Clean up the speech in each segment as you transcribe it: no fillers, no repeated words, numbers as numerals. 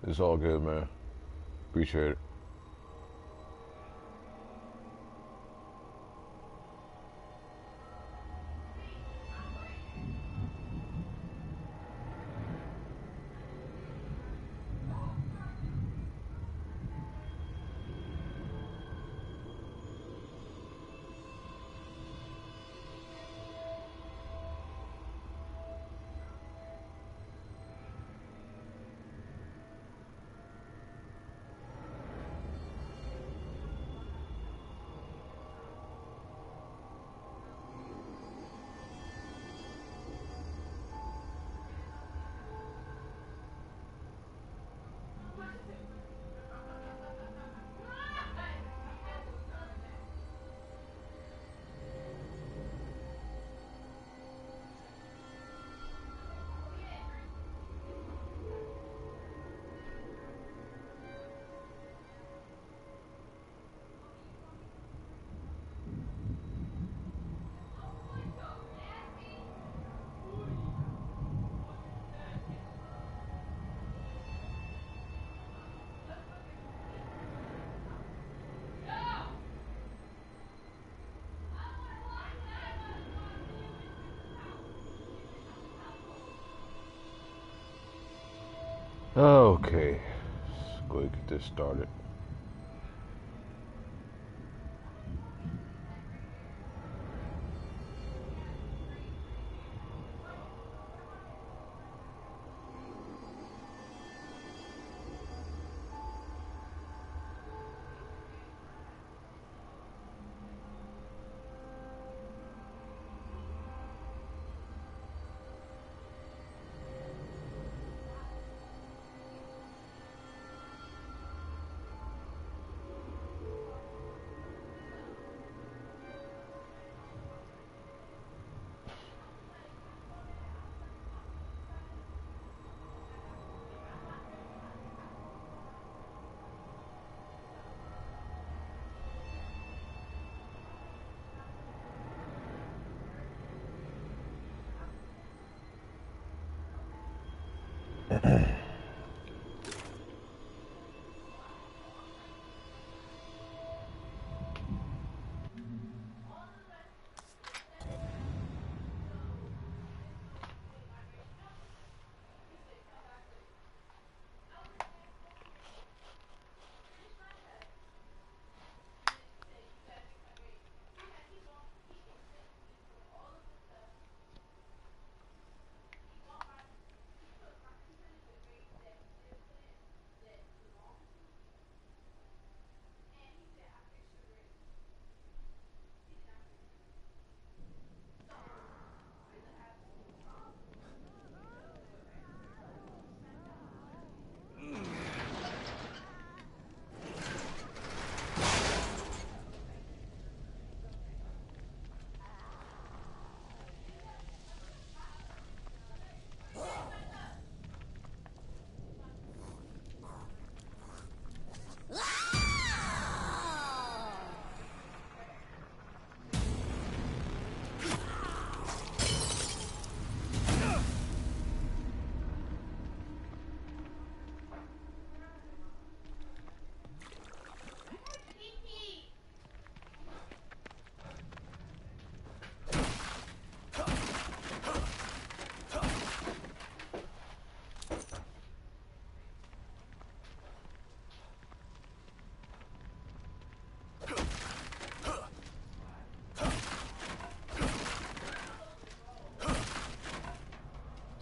It's all good, man. Appreciate it. Okay, let's go ahead and get this started.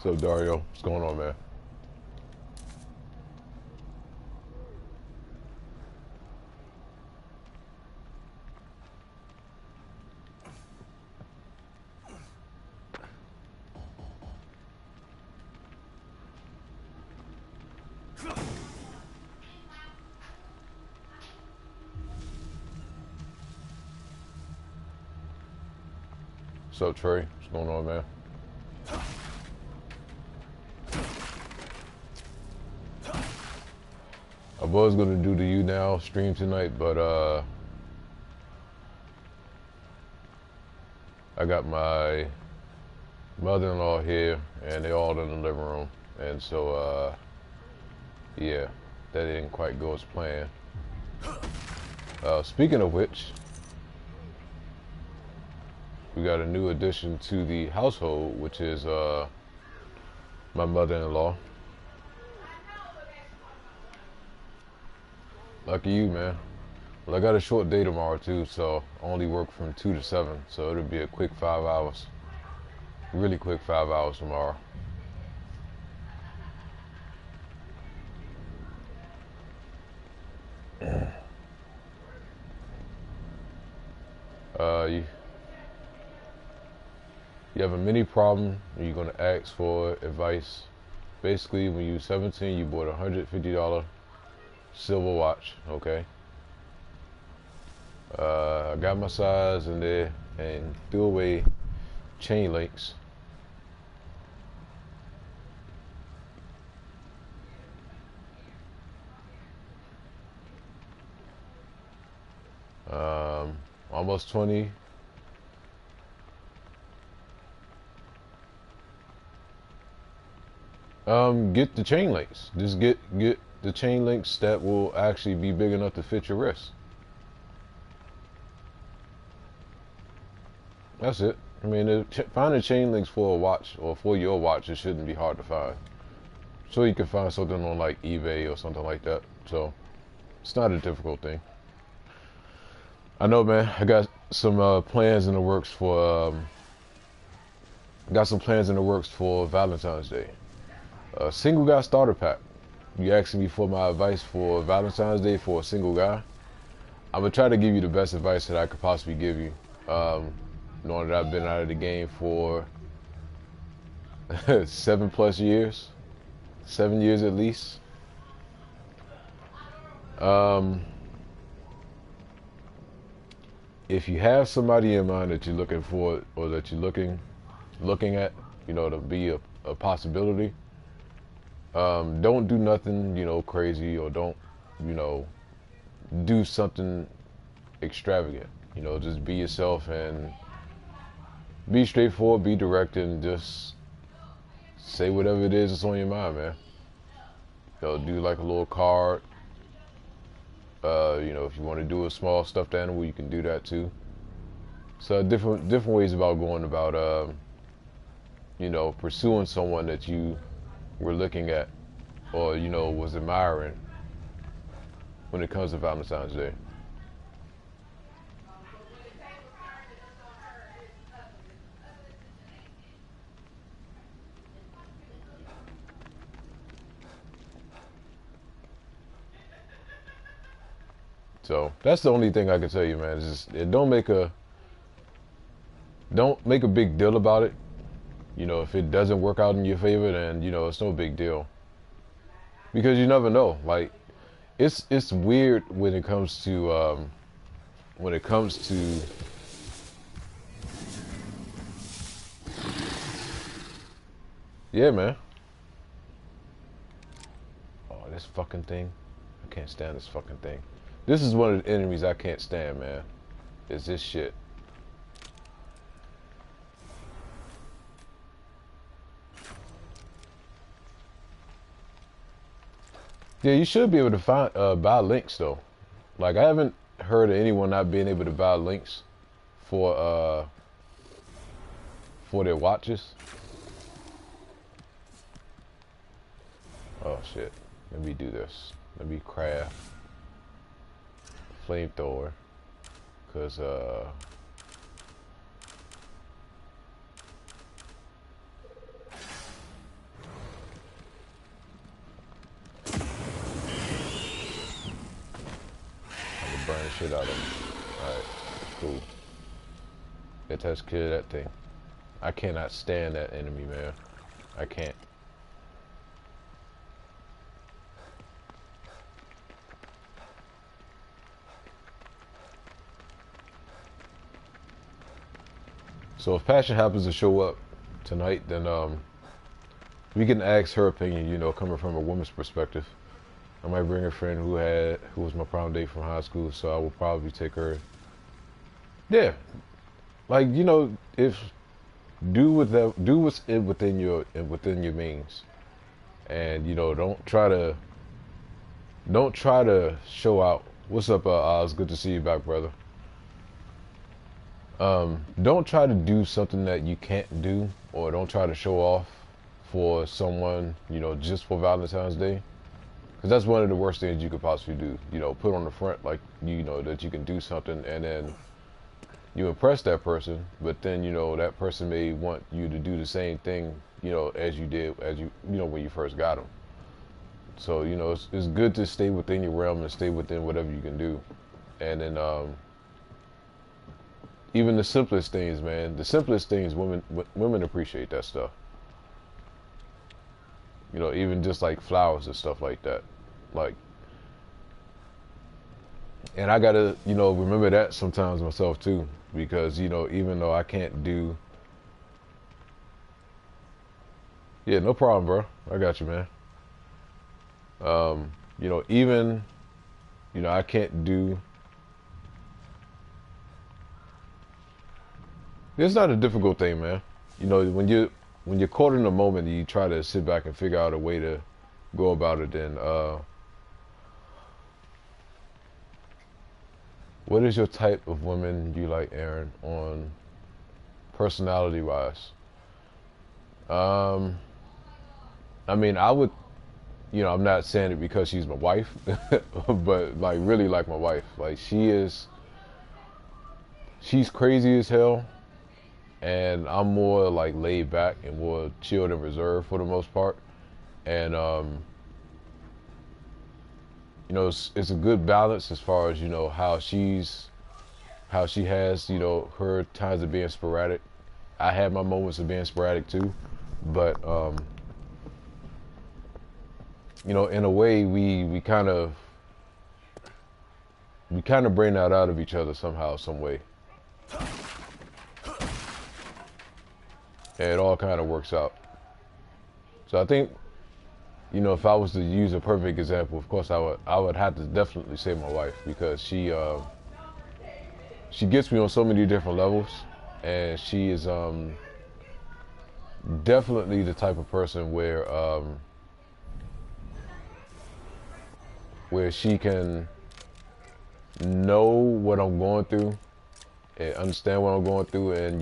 So Dario, what's going on, man? So Trey, what's going on, man? was gonna do the You Now stream tonight, but I got my mother-in-law here, and they're all in the living room, and so yeah, that didn't quite go as planned. Speaking of which, we got a new addition to the household, which is my mother-in-law. Lucky you, man. Well, I got a short day tomorrow too, so I only work from 2 to 7, so it'll be a quick 5 hours. Really quick 5 hours tomorrow. You have a mini problem, you're gonna ask for advice. Basically, when you're 17, you bought a $150 silver watch, okay? I got my size in there and threw away chain links. Almost 20. Get the chain links. Just get the chain links that will actually be big enough to fit your wrist. That's it. I mean, finding chain links for a watch or for your watch, it shouldn't be hard to find. So you can find something on like eBay or something like that. So it's not a difficult thing. I know, man. I got some plans in the works for Valentine's Day. A single guy starter pack. You asking me for my advice for Valentine's Day for a single guy? I'm gonna try to give you the best advice that I could possibly give you. Knowing that I've been out of the game for 7+ years, 7 years at least. If you have somebody in mind that you're looking for, or that you're looking at, you know, to be a possibility, don't do nothing, you know, crazy, or don't, you know, do something extravagant. You know, just be yourself and be straightforward, be direct, and just say whatever it is that's on your mind, man. You know, do like a little card. You know, if you want to do a small stuffed animal, you can do that too. So different ways about going about, you know, pursuing someone that you were looking at, or, you know, was admiring when it comes to Valentine's Day. So that's the only thing I can tell you, man. Is just, don't make a big deal about it. You know, if it doesn't work out in your favor, then, you know, it's no big deal. Because you never know. Like, it's weird when it comes to yeah, man. Oh, this fucking thing. I can't stand this fucking thing. This is one of the enemies I can't stand, man. Is this shit. Yeah, you should be able to find buy links though. Like, I haven't heard of anyone not being able to buy links for their watches. Oh shit. Let me do this. Let me craft flamethrower, cause burn the shit out of them. Alright, cool. It has killed that thing. I cannot stand that enemy, man. I can't. So if Passion happens to show up tonight, then we can ask her opinion, you know, coming from a woman's perspective. I might bring a friend who was my prom date from high school, so I will probably take her. Yeah, like if do what's within your means, and don't try to show out. What's up, Oz? Good to see you back, brother. Don't try to do something that you can't do, or don't try to show off for someone, just for Valentine's Day. Because that's one of the worst things you could possibly do. Put on the front like, that you can do something, and then you impress that person, but then, that person may want you to do the same thing, as you did, when you first got them. So, it's good to stay within your realm and stay within whatever you can do. And then, even the simplest things, man, women appreciate that stuff. Even just like flowers and stuff like that. Like, and I gotta, remember that sometimes myself too, because, even though I can't do, yeah, no problem, bro. I got you, man. Even, I can't do, it's not a difficult thing, man. When you're caught in the moment and you try to sit back and figure out a way to go about it, then, what is your type of woman you like, Aaron, on personality-wise? I mean, I would, I'm not saying it because she's my wife, but like really like my wife. Like she's crazy as hell, and I'm more like laid back and more chilled and reserved for the most part. And it's a good balance as far as how she has her times of being sporadic. I have my moments of being sporadic too, but in a way we kind of bring that out of each other somehow, some way, and it all kind of works out. So I think, if I was to use a perfect example, of course I would have to definitely say my wife, because she gets me on so many different levels, and she is definitely the type of person where she can know what I'm going through and understand what I'm going through, and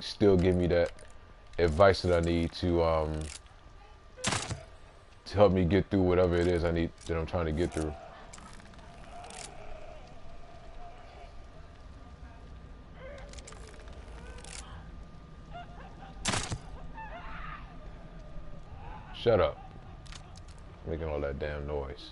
still give me that advice that I need to help me get through whatever it is that I'm trying to get through. Shut up. Making all that damn noise.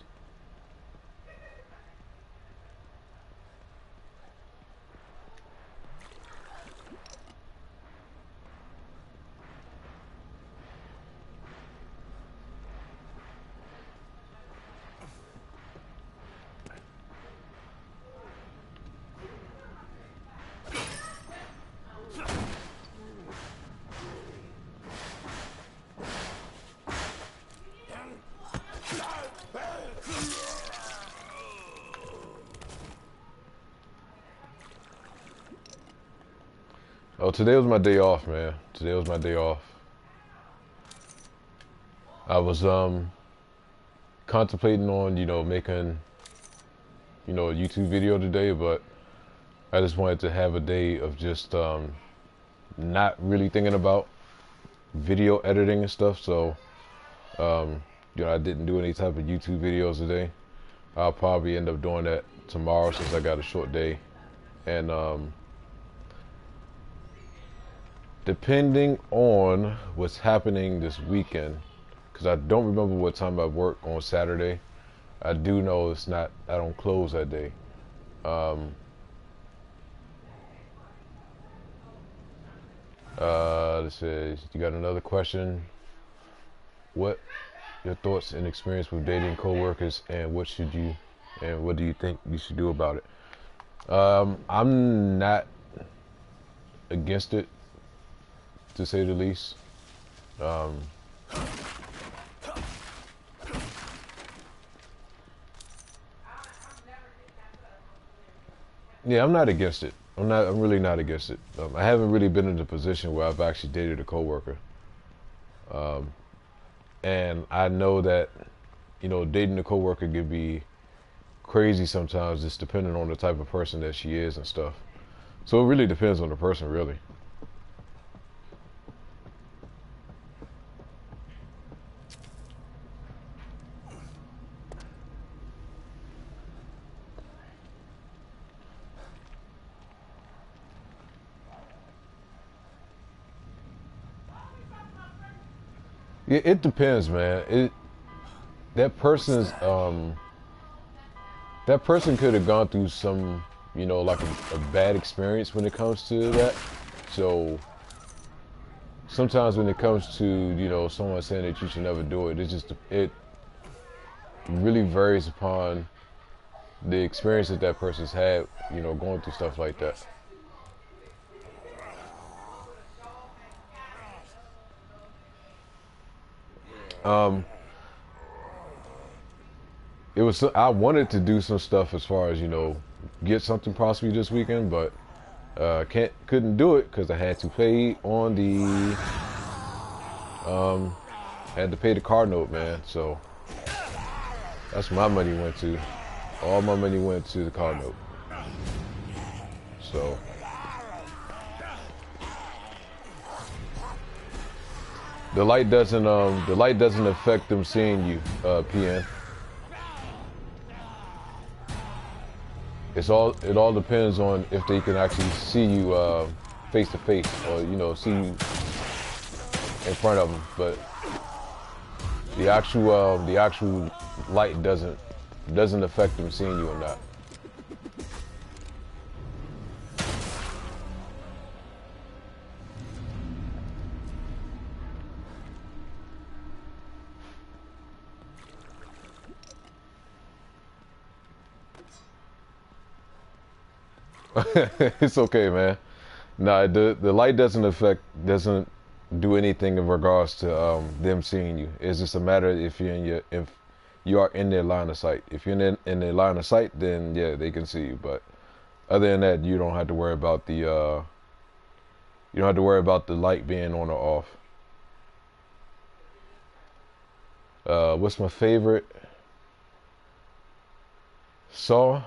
Oh, today was my day off, man. Today was my day off. I was contemplating on, making, a YouTube video today, but I just wanted to have a day of just not really thinking about video editing and stuff. So, I didn't do any type of YouTube videos today. I'll probably end up doing that tomorrow since I got a short day. And depending on what's happening this weekend, because I don't remember what time I work on Saturday. I do know I don't close that day. Let's see, you got another question. What your thoughts and experience with dating coworkers, and what do you think you should do about it? I'm not against it, to say the least. Yeah, I'm not against it. I'm really not against it. I haven't really been in a position where I've actually dated a coworker. Um, and I know that, dating a coworker can be crazy sometimes, just depending on the type of person that she is and stuff. So it really depends on the person, really. Yeah, it depends, man. That person's that person could have gone through some, like a bad experience when it comes to that. So sometimes when it comes to, someone saying that you should never do it, it really varies upon the experience that that person's had, going through stuff like that. Um, I wanted to do some stuff as far as, get something possibly this weekend, but couldn't do it because I had to pay on the had to pay the car note, man. So that's my money went to. All my money went to the car note. So the light doesn't affect them seeing you, PN. It all depends on if they can actually see you face to face, or see you in front of them. But the actual light doesn't affect them seeing you or not. It's okay, man. Nah, the light doesn't do anything in regards to them seeing you. It's just a matter if you are in their line of sight. If you're in their line of sight, then yeah, they can see you. But other than that, you don't have to worry about the light being on or off. What's my favorite? Saw.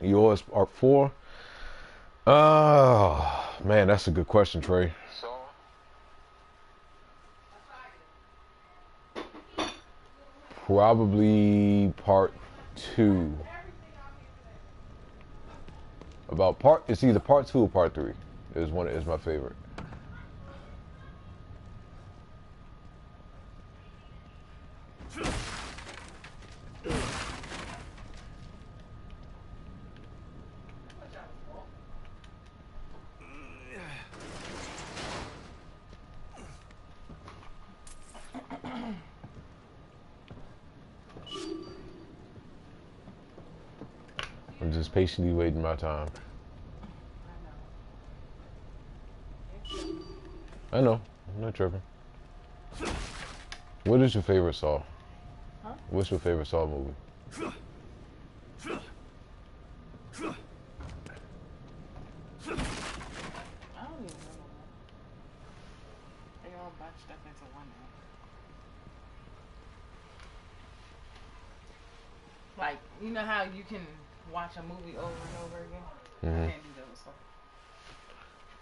Yours Part 4. Man, that's a good question, Trey. Probably Part 2. It's either Part 2 or Part 3. Is my favorite. I'm just patiently waiting my time. I know. I'm not tripping. What is your favorite Saw? Huh? What's your favorite Saw movie? I don't even remember. They all bunched up into one now. Like, you know how you can watch a movie over and over again? Mm-hmm. I can't do that with stuff.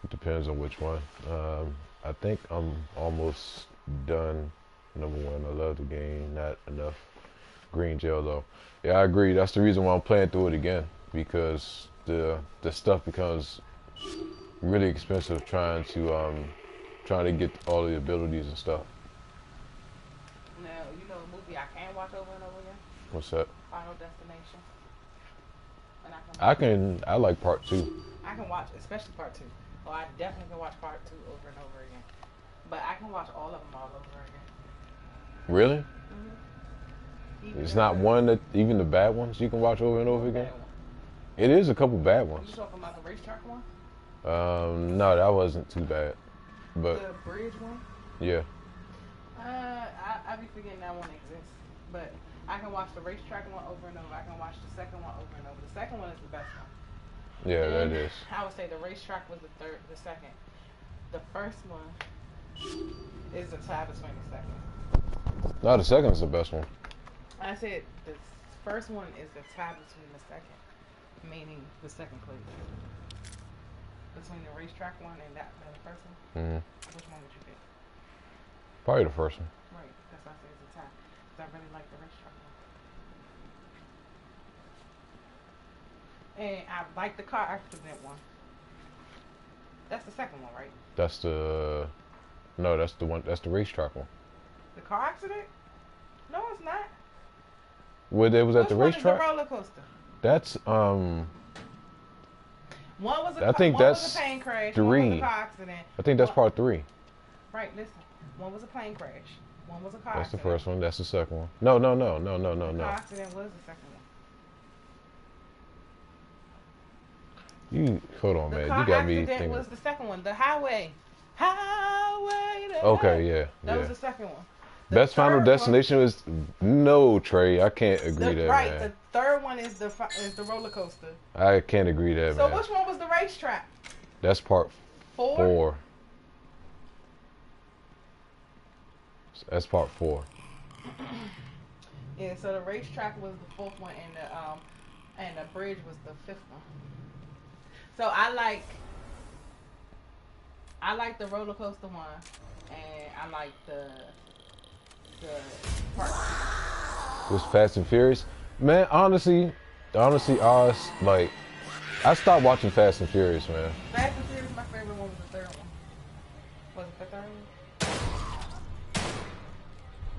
It depends on which one. I think I'm almost done. Number one, I love the game. Not enough green gel though. Yeah, I agree. That's the reason why I'm playing through it again, because the stuff becomes really expensive trying to get all the abilities and stuff. Now, you know a movie I can watch over and over again? What's that? Final Destination. And I like Part 2. I can watch, especially Part 2. Well, I definitely can watch Part 2 over and over again. But I can watch all of them all over again. Really? Mm-hmm. It's not one that even the bad ones you can watch over and over again. It is a couple bad ones. You talking about the racetrack one? No, that wasn't too bad. But the bridge one? yeah. I be forgetting that one exists. But I can watch the racetrack one over and over. I can watch the second one over and over. The second one is the best one. Yeah, that Then is. I would say the racetrack was the second. The first one is the tie between the second. No, the second is the best one. I said the first one is the tie between the second, meaning the second place. Between the racetrack one and the first one, which one would you pick? Probably the first one. Right, that's why I say it's a tie. Because I really like the racetrack one. And I like the car accident one. That's the second one, right? That's the no, that's the one. That's the racetrack one. The car accident? No, it's not. Where they was at the racetrack? Which one is the roller coaster? That's One was a I think one that's was a plane crash. 3. One was a car accident. I think that's part 3. Right, listen. One was a plane crash. One was a car That's accident. the first one. That's the second one. No. The car accident was the second one. You hold on, The man. car You got me accident thinking. was the second one. The highway. Highway to Okay, hell. yeah, That was yeah. the second one. The Best Final third Destination is no, Trey. I can't agree one, there, right, man. the third one is the roller coaster. I can't agree there, So man. which one was the racetrack? That's part 4? 4. That's part 4. Yeah, so the racetrack was the 4th one, and the bridge was the 5th one. So I like the roller coaster one, and I like the part 2. Was Fast and Furious, man? Honestly, ours like I stopped watching Fast and Furious, man. Fast and Furious, my favorite one was the third one. Was it the third one?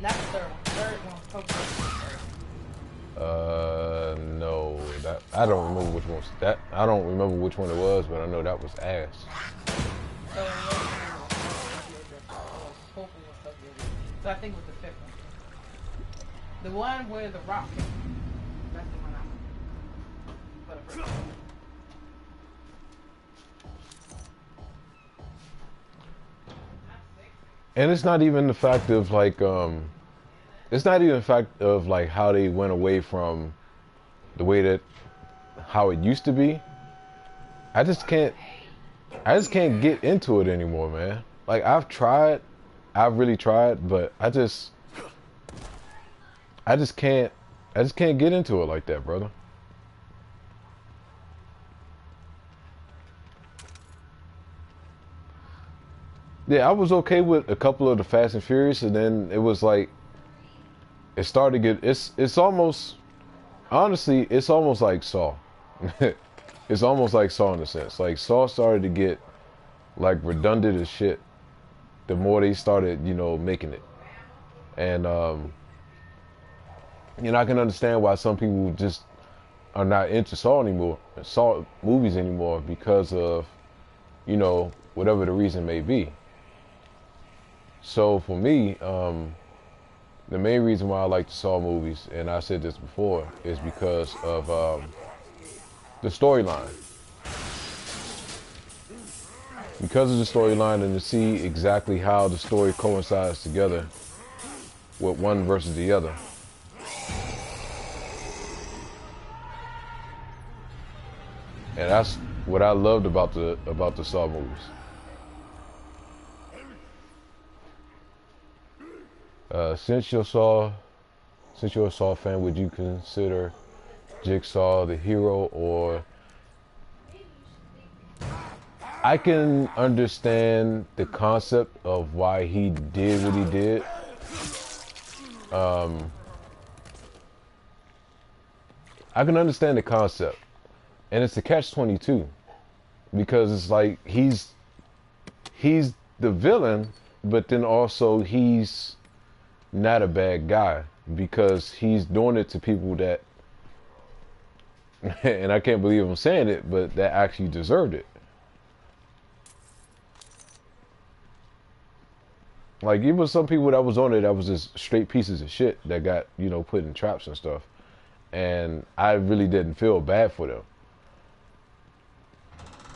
Not the third one. The third one was Tokyo. No, that I don't remember which one was that. I don't remember which one it was, but I know that was ass. So it was Tokyo. So I think it was the 5th one. The one where the rock. That's the one I want. For the first one. And it's not even the fact of like it's not even the fact of like how they went away from the way that how it used to be. I just can't get into it anymore, man. Like I've really tried, but I just can't get into it like that, brother. Yeah, I was okay with a couple of the Fast and Furious, and then it was like it started to get it's almost honestly it's almost like Saw. It's almost like Saw in a sense. Like Saw started to get like redundant as shit the more they started, making it. And I can understand why some people just are not into Saw movies anymore because of, whatever the reason may be. So for me, the main reason why I like the Saw movies, and I said this before, is because of the storyline. Because of the storyline, and to see exactly how the story coincides together with one versus the other. And that's what I loved about the Saw movies. Since you're a Saw fan, would you consider Jigsaw the hero? Or I can understand the concept of why he did what he did. I can understand the concept, and it's a catch-22 because it's like he's the villain, but then also he's not a bad guy because he's doing it to people that, and I can't believe I'm saying it, but that actually deserved it. Like, it was some people that was on it that was just straight pieces of shit that got, put in traps and stuff. And I really didn't feel bad for them.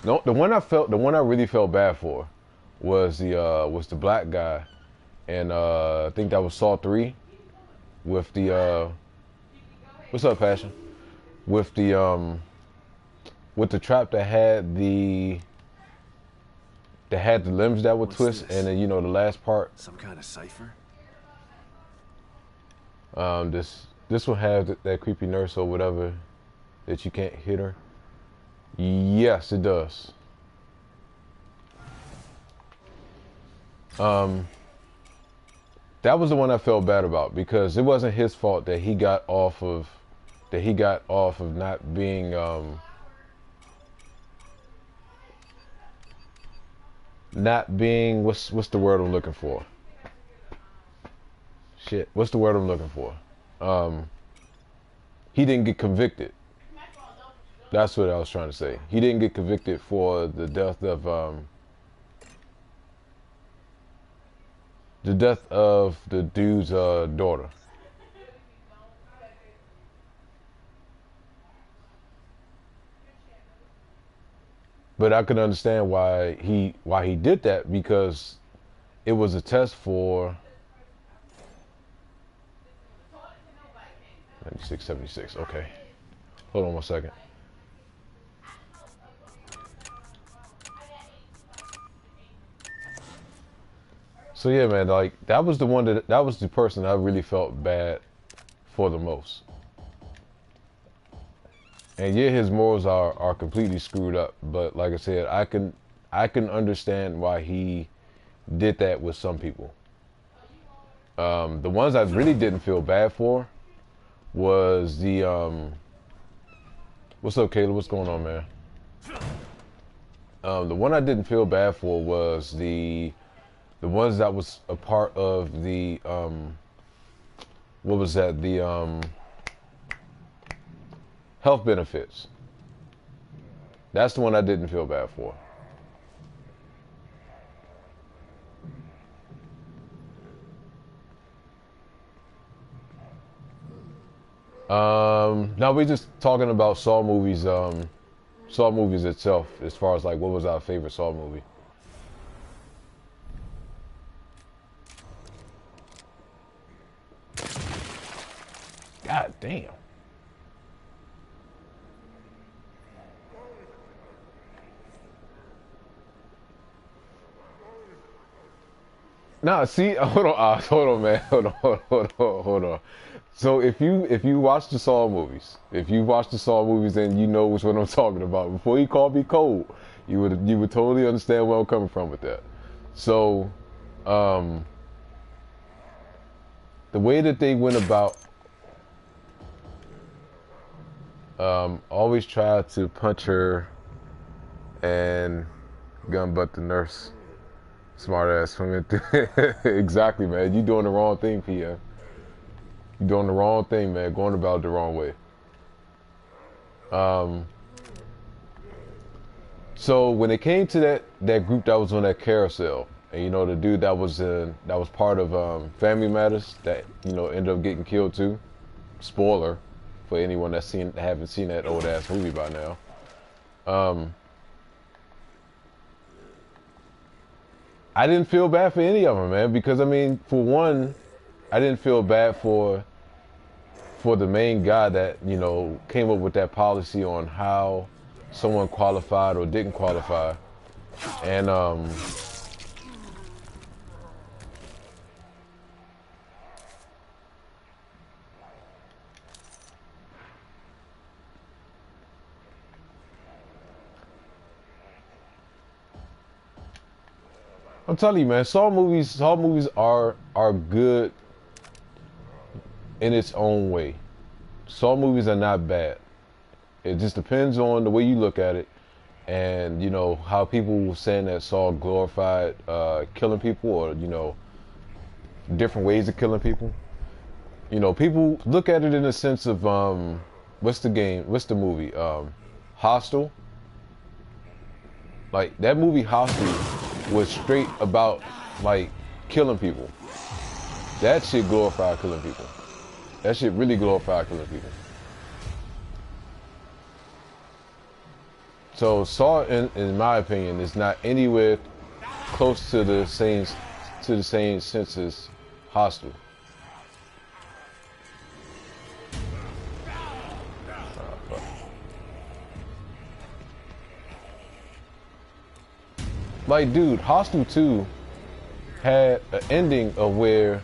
No, the one I really felt bad for was the black guy. And I think that was Saw 3 with the What's up, Passion? With the trap that had the limbs that would twist, and then, you know, the last part. Some kind of cipher? This one has that creepy nurse or whatever that you can't hit her. Yes, it does. That was the one I felt bad about because it wasn't his fault that he got off of not being what's the word I'm looking for? Shit, what's the word I'm looking for? He didn't get convicted. That's what I was trying to say. He didn't get convicted for the death of the dude's daughter. But I could understand why he did that, because it was a test for 9676. Okay. Hold on one second. So yeah, man, like that was the person I really felt bad for the most. And yeah, his morals are completely screwed up, but like I said, I can understand why he did that with some people. The ones I really didn't feel bad for was the what's up, Caleb? What's going on, man? The one I didn't feel bad for was the ones that was a part of the what was that? The health benefits. That's the one I didn't feel bad for. Now we're just talking about Saw movies. Saw movies itself, as far as like what was our favorite Saw movie. God damn. Nah, see, hold on, man, hold on. So if you watch the Saw movies, then you know which one I'm talking about. Before you called me cold, you would totally understand where I'm coming from with that. So, the way that they went about, always try to punch her and gun butt the nurse. Smart ass swimming through. Exactly, man. You doing the wrong thing, PM. You doing the wrong thing, man. Going about it the wrong way. So when it came to that group that was on that carousel, and you know the dude that was part of Family Matters that, you know, ended up getting killed too. Spoiler for anyone that haven't seen that old ass movie by now. I didn't feel bad for any of them, man, because I mean, for one, I didn't feel bad for the main guy that, you know, came up with that policy on how someone qualified or didn't qualify. And I'm telling you, man, Saw movies are good in its own way. Saw movies are not bad. It just depends on the way you look at it, and you know how people were saying that Saw glorified killing people, or you know, different ways of killing people. You know, people look at it in the sense of what's the movie? Hostel. Like that movie Hostel was straight about like killing people. That shit glorified killing people. That shit really glorified killing people. So Saw, in my opinion, is not anywhere close to the same sense as Hostel. Like, dude, Hostel 2 had an ending of where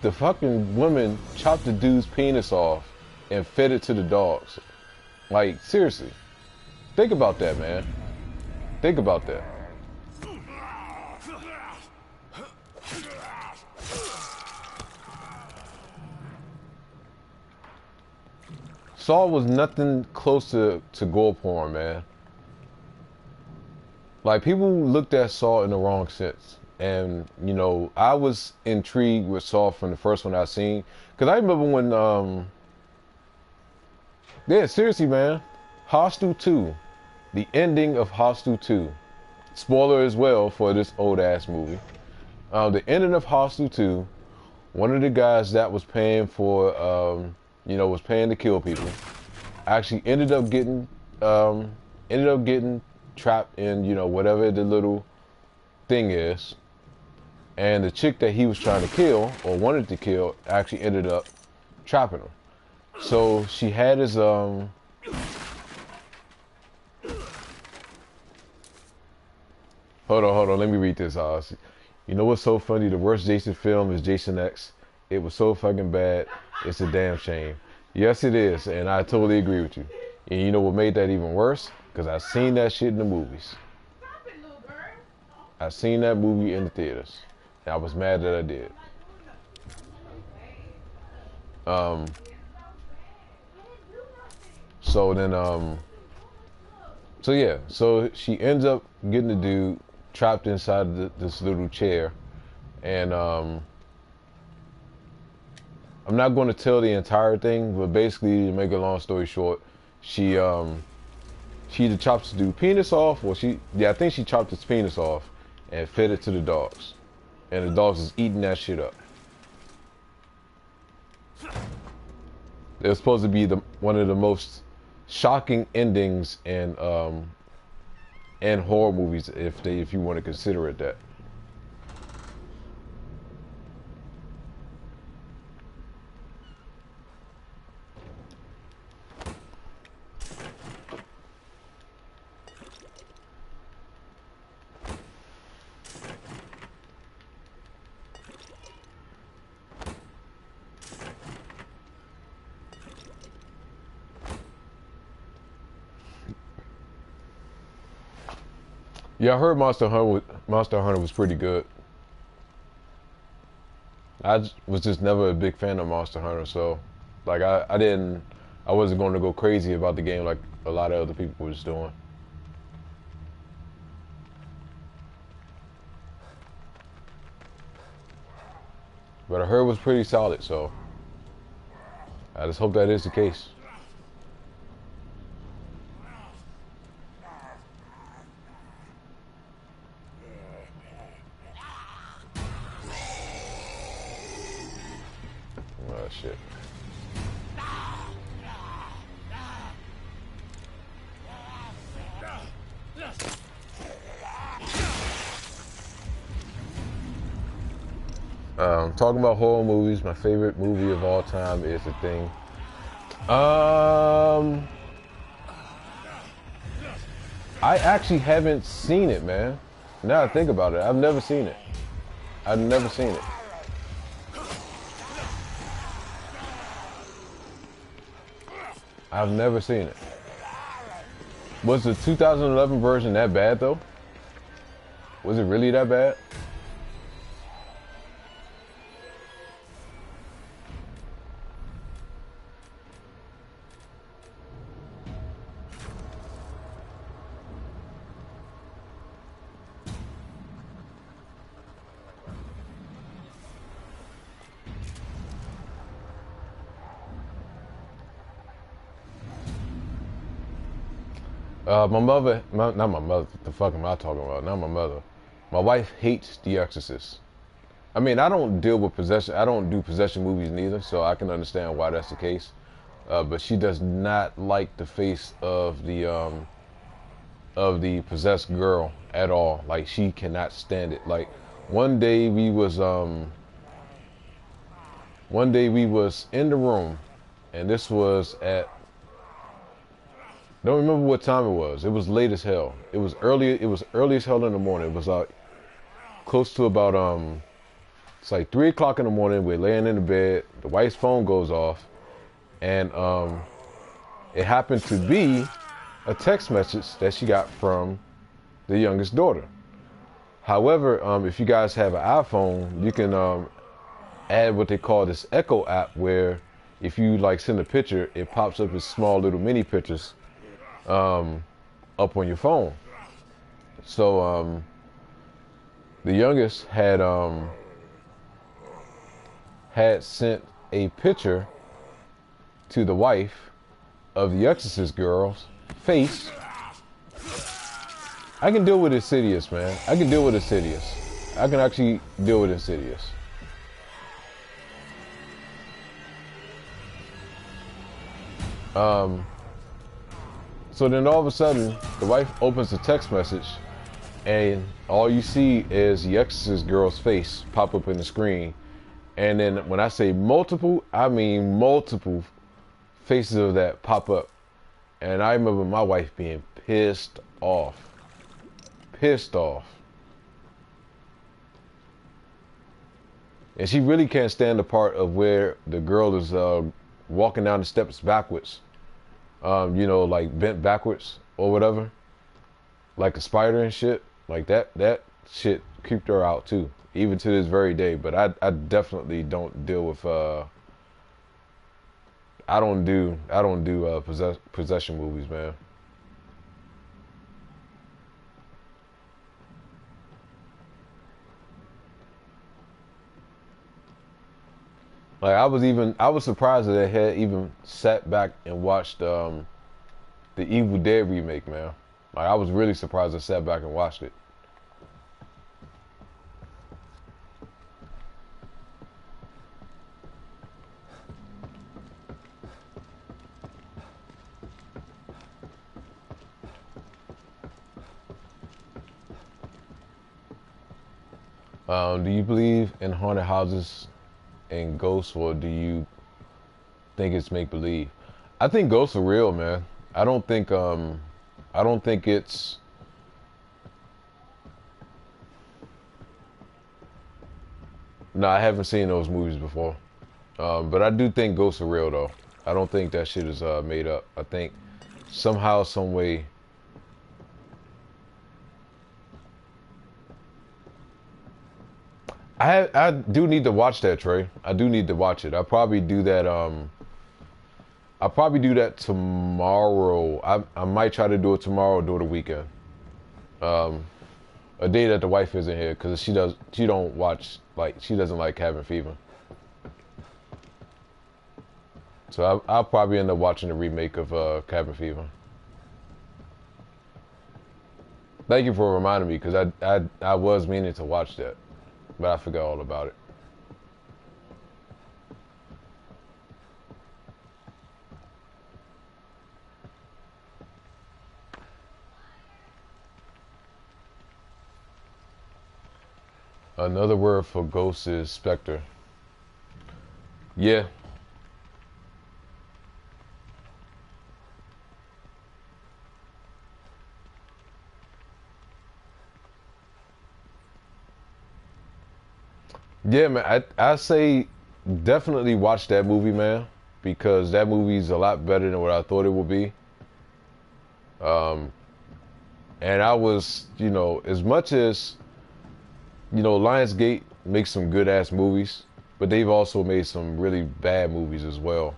the fucking woman chopped the dude's penis off and fed it to the dogs. Like, seriously. Think about that, man. Think about that. Saw was nothing close to gore porn, man. Like, people looked at Saw in the wrong sense. And, you know, I was intrigued with Saw from the first one I seen. Because I remember when, yeah, seriously, man. Hostel 2. The ending of Hostel 2. Spoiler as well for this old-ass movie. The ending of Hostel 2, one of the guys that was paying for, you know, was paying to kill people, actually ended up getting trapped in, you know, whatever the little thing is. And the chick that he was trying to kill, or wanted to kill, actually ended up trapping him. So she had his, hold on, let me read this, You know what's so funny? The worst Jason film is Jason X. It was so fucking bad, it's a damn shame. Yes, it is, and I totally agree with you. And you know what made that even worse? Because I seen that shit in the movies. I seen that movie in the theaters. And I was mad that I did. So then, so yeah, so she ends up getting the dude trapped inside this little chair, and I'm not going to tell the entire thing, but basically, to make a long story short, she either chops the dude's penis off, or I think she chopped his penis off and fed it to the dogs, and the dogs is eating that shit up. It was supposed to be one of the most shocking endings in horror movies, if you want to consider it that. Yeah, I heard Monster Hunter was pretty good. I was just never a big fan of Monster Hunter, so like I wasn't going to go crazy about the game like a lot of other people was doing. But I heard it was pretty solid, so I just hope that is the case. Oh shit. Talking about horror movies, my favorite movie of all time is The Thing. I actually haven't seen it, man. Now I think about it, I've never seen it. I've never seen it. I've never seen it. Was the 2011 version that bad though? Was it really that bad? My mother, not my mother, what the fuck am I talking about? Not my mother. My wife hates The Exorcist. I mean, I don't deal with possession. I don't do possession movies neither, so I can understand why that's the case. But she does not like the face of the possessed girl at all. Like, she cannot stand it. Like, one day we was in the room, and this was Don't remember what time it was. It was late as hell. It was early. It was early as hell in the morning. It was close to about it's like 3 o'clock in the morning. We're laying in the bed. The wife's phone goes off, and it happened to be a text message that she got from the youngest daughter. However, if you guys have an iPhone, you can add what they call this Echo app, where if you like send a picture, it pops up as small little mini pictures up on your phone. So the youngest had sent a picture to the wife of the Exorcist girl's face. I can deal with Insidious, man. I can deal with Insidious. I can actually deal with Insidious. So then all of a sudden, the wife opens the text message, and all you see is the Exorcist girl's face pop up in the screen. And then when I say multiple, I mean multiple faces of that pop up. And I remember my wife being pissed off. Pissed off. And she really can't stand the part of where the girl is walking down the steps backwards. You know, like bent backwards or whatever. Like a spider and shit. Like that shit creeped her out too. Even to this very day. But I definitely don't deal with I don't do possession movies, man. Like I was surprised that I had even sat back and watched the Evil Dead remake, man. Like I was really surprised I sat back and watched it. Do you believe in haunted houses and ghosts, or do you think it's make believe? I think ghosts are real, man. I don't think it's no, I haven't seen those movies before. But I do think ghosts are real though. I don't think that shit is made up. I think somehow, some way I do need to watch that, Trey. I do need to watch it. I'll probably do that tomorrow. I might try to do it tomorrow or do it the weekend. A day that the wife isn't here, because she don't watch, like, she doesn't like Cabin Fever. So I'll probably end up watching the remake of Cabin Fever. Thank you for reminding me, because I was meaning to watch that, but I forgot all about it. Another word for ghost is specter. Yeah. Yeah, man. I say definitely watch that movie, man, because that movie's a lot better than what I thought it would be. And I was, as much as, Lionsgate makes some good ass movies, but they've also made some really bad movies as well.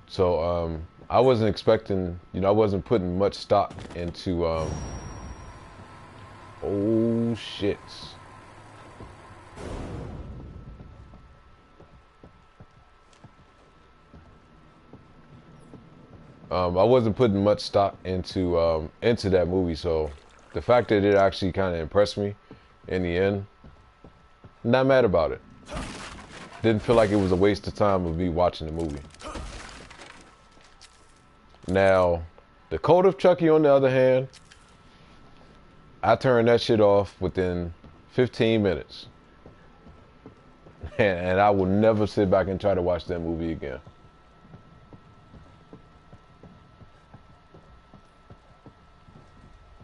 So I wasn't expecting, I wasn't putting much stock into, oh shit. I wasn't putting much stock into that movie, so the fact that it actually kind of impressed me in the end, not mad about it. Didn't feel like it was a waste of time of me watching the movie. Now, The Code of Chucky, on the other hand, I turned that shit off within 15 minutes. And I will never sit back and try to watch that movie again.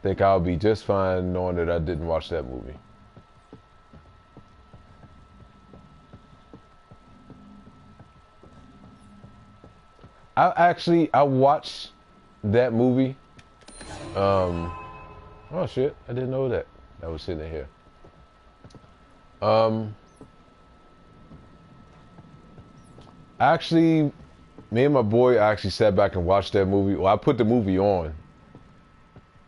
think I'll be just fine knowing that I didn't watch that movie. I watched that movie. Oh shit, I didn't know that. That was sitting in here. Actually, me and my boy actually sat back and watched that movie. Well, I put the movie on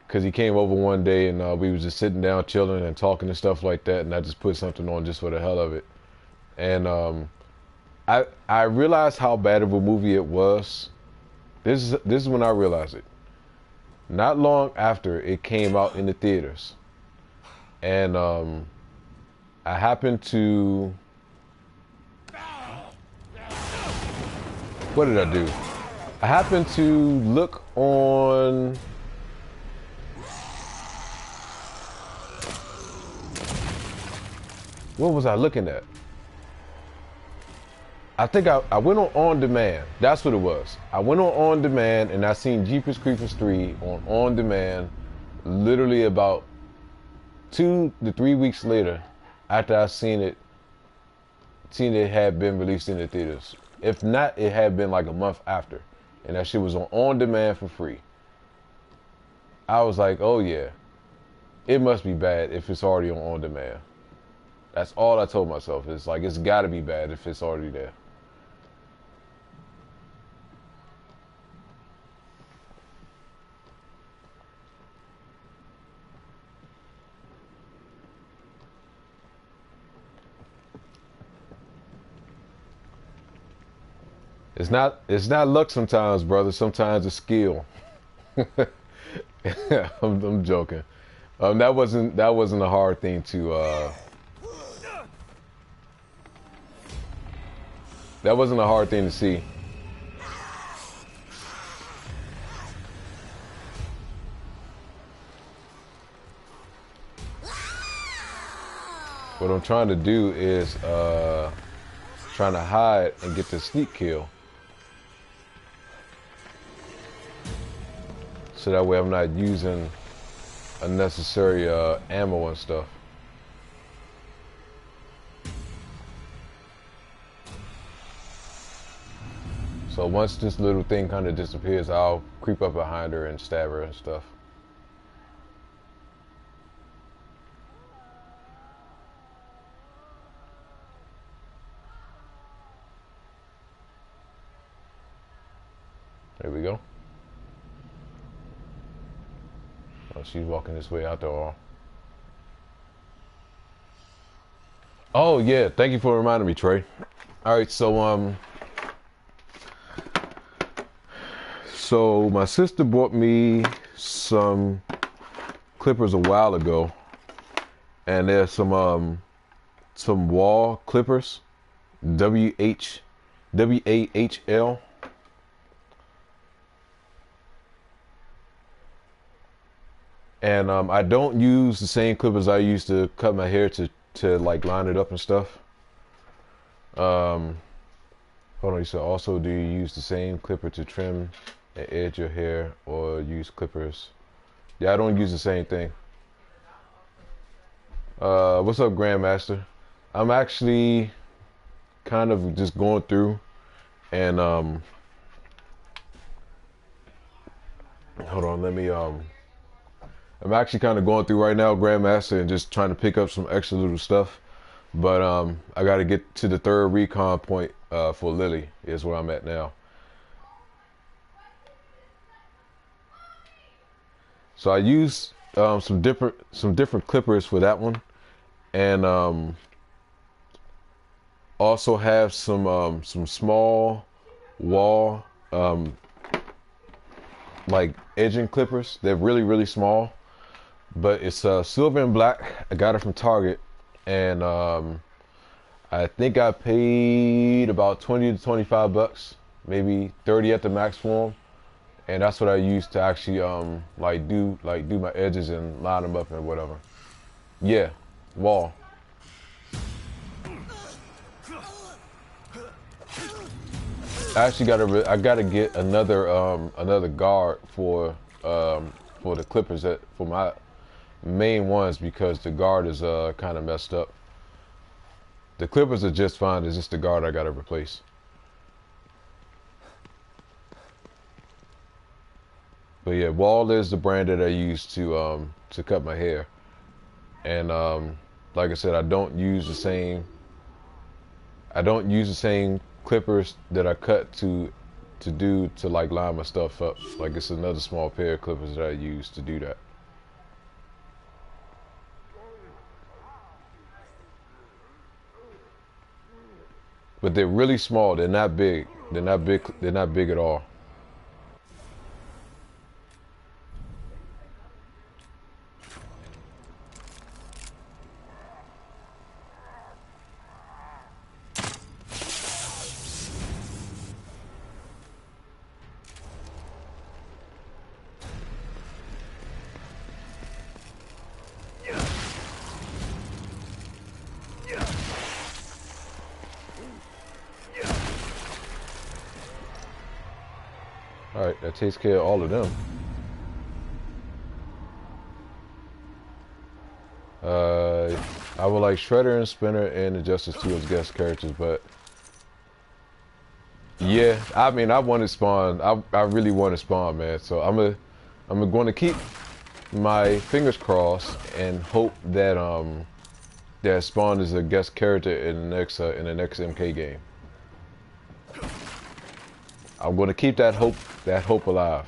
because he came over one day and we was just sitting down chilling and talking and stuff like that, and I just put something on just for the hell of it. And I realized how bad of a movie it was. This is when I realized it. Not long after it came out in the theaters, and I happened to. What did I do? I happened to look on. What was I looking at? I think I went on demand. That's what it was. I went on demand and I seen Jeepers Creepers 3 on demand literally about 2 to 3 weeks later after I seen it had been released in the theaters. If not, it had been like a month after. And that shit was on demand for free. I was like, oh yeah, it must be bad if it's already on demand. That's all I told myself. It's like, it's gotta be bad if it's already there. It's not luck sometimes, brother. Sometimes it's skill. I'm joking. That wasn't a hard thing to that wasn't a hard thing to see. What I'm trying to do is trying to hide and get the sneak kill. So that way I'm not using unnecessary ammo and stuff. So once this little thing kind of disappears, I'll creep up behind her and stab her and stuff. There we go. Oh, she's walking this way after all. Oh yeah, thank you for reminding me, Trey. All right, so my sister bought me some clippers a while ago, and there's some wall clippers, WAHL. And I don't use the same clippers I used to cut my hair to like line it up and stuff. Hold on, you said also, do you use the same clipper to trim and edge your hair or use clippers? Yeah, I don't use the same thing. What's up, Grandmaster? I'm actually kind of just going through and hold on, let me I'm actually kind of going through right now, Grandmaster, and just trying to pick up some extra little stuff. But I got to get to the third recon point for Lily is where I'm at now. So I use some different clippers for that one, and also have some small wall like edging clippers. They're really small. But it's silver and black. I got it from Target, and I think I paid about 20 to 25 bucks, maybe 30 at the max for them. And that's what I use to actually like do my edges and line them up and whatever. Yeah, wall. I actually I gotta get another guard for for the Clippers for my main ones because the guard is kind of messed up. The Clippers are just fine. It's just the guard I gotta replace. But yeah, Wall is the brand that I use to cut my hair, and like I said, I don't use the same clippers that I cut to like line my stuff up. Like it's another small pair of clippers that I use to do that. But they're really small. They're not big. They're not big. They're not big at all. All right, that takes care of all of them. I would like Shredder and Spinner and the Justice 2 as guest characters, but yeah, I mean, I wanted Spawn. I really wanted Spawn, man. So I'm going to keep my fingers crossed and hope that that Spawn is a guest character in the next MK game. I'm going to keep that hope alive.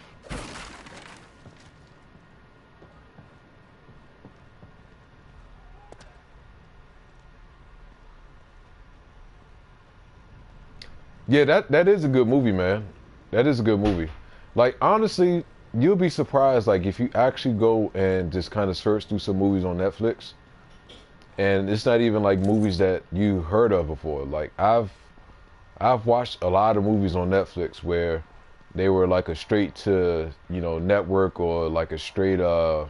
Yeah, that is a good movie, man. That is a good movie. Like honestly, you'll be surprised like if you actually go and just kind of search through some movies on Netflix, and it's not even like movies that you heard of before. Like I've watched a lot of movies on Netflix where they were like a straight to, network or like a straight to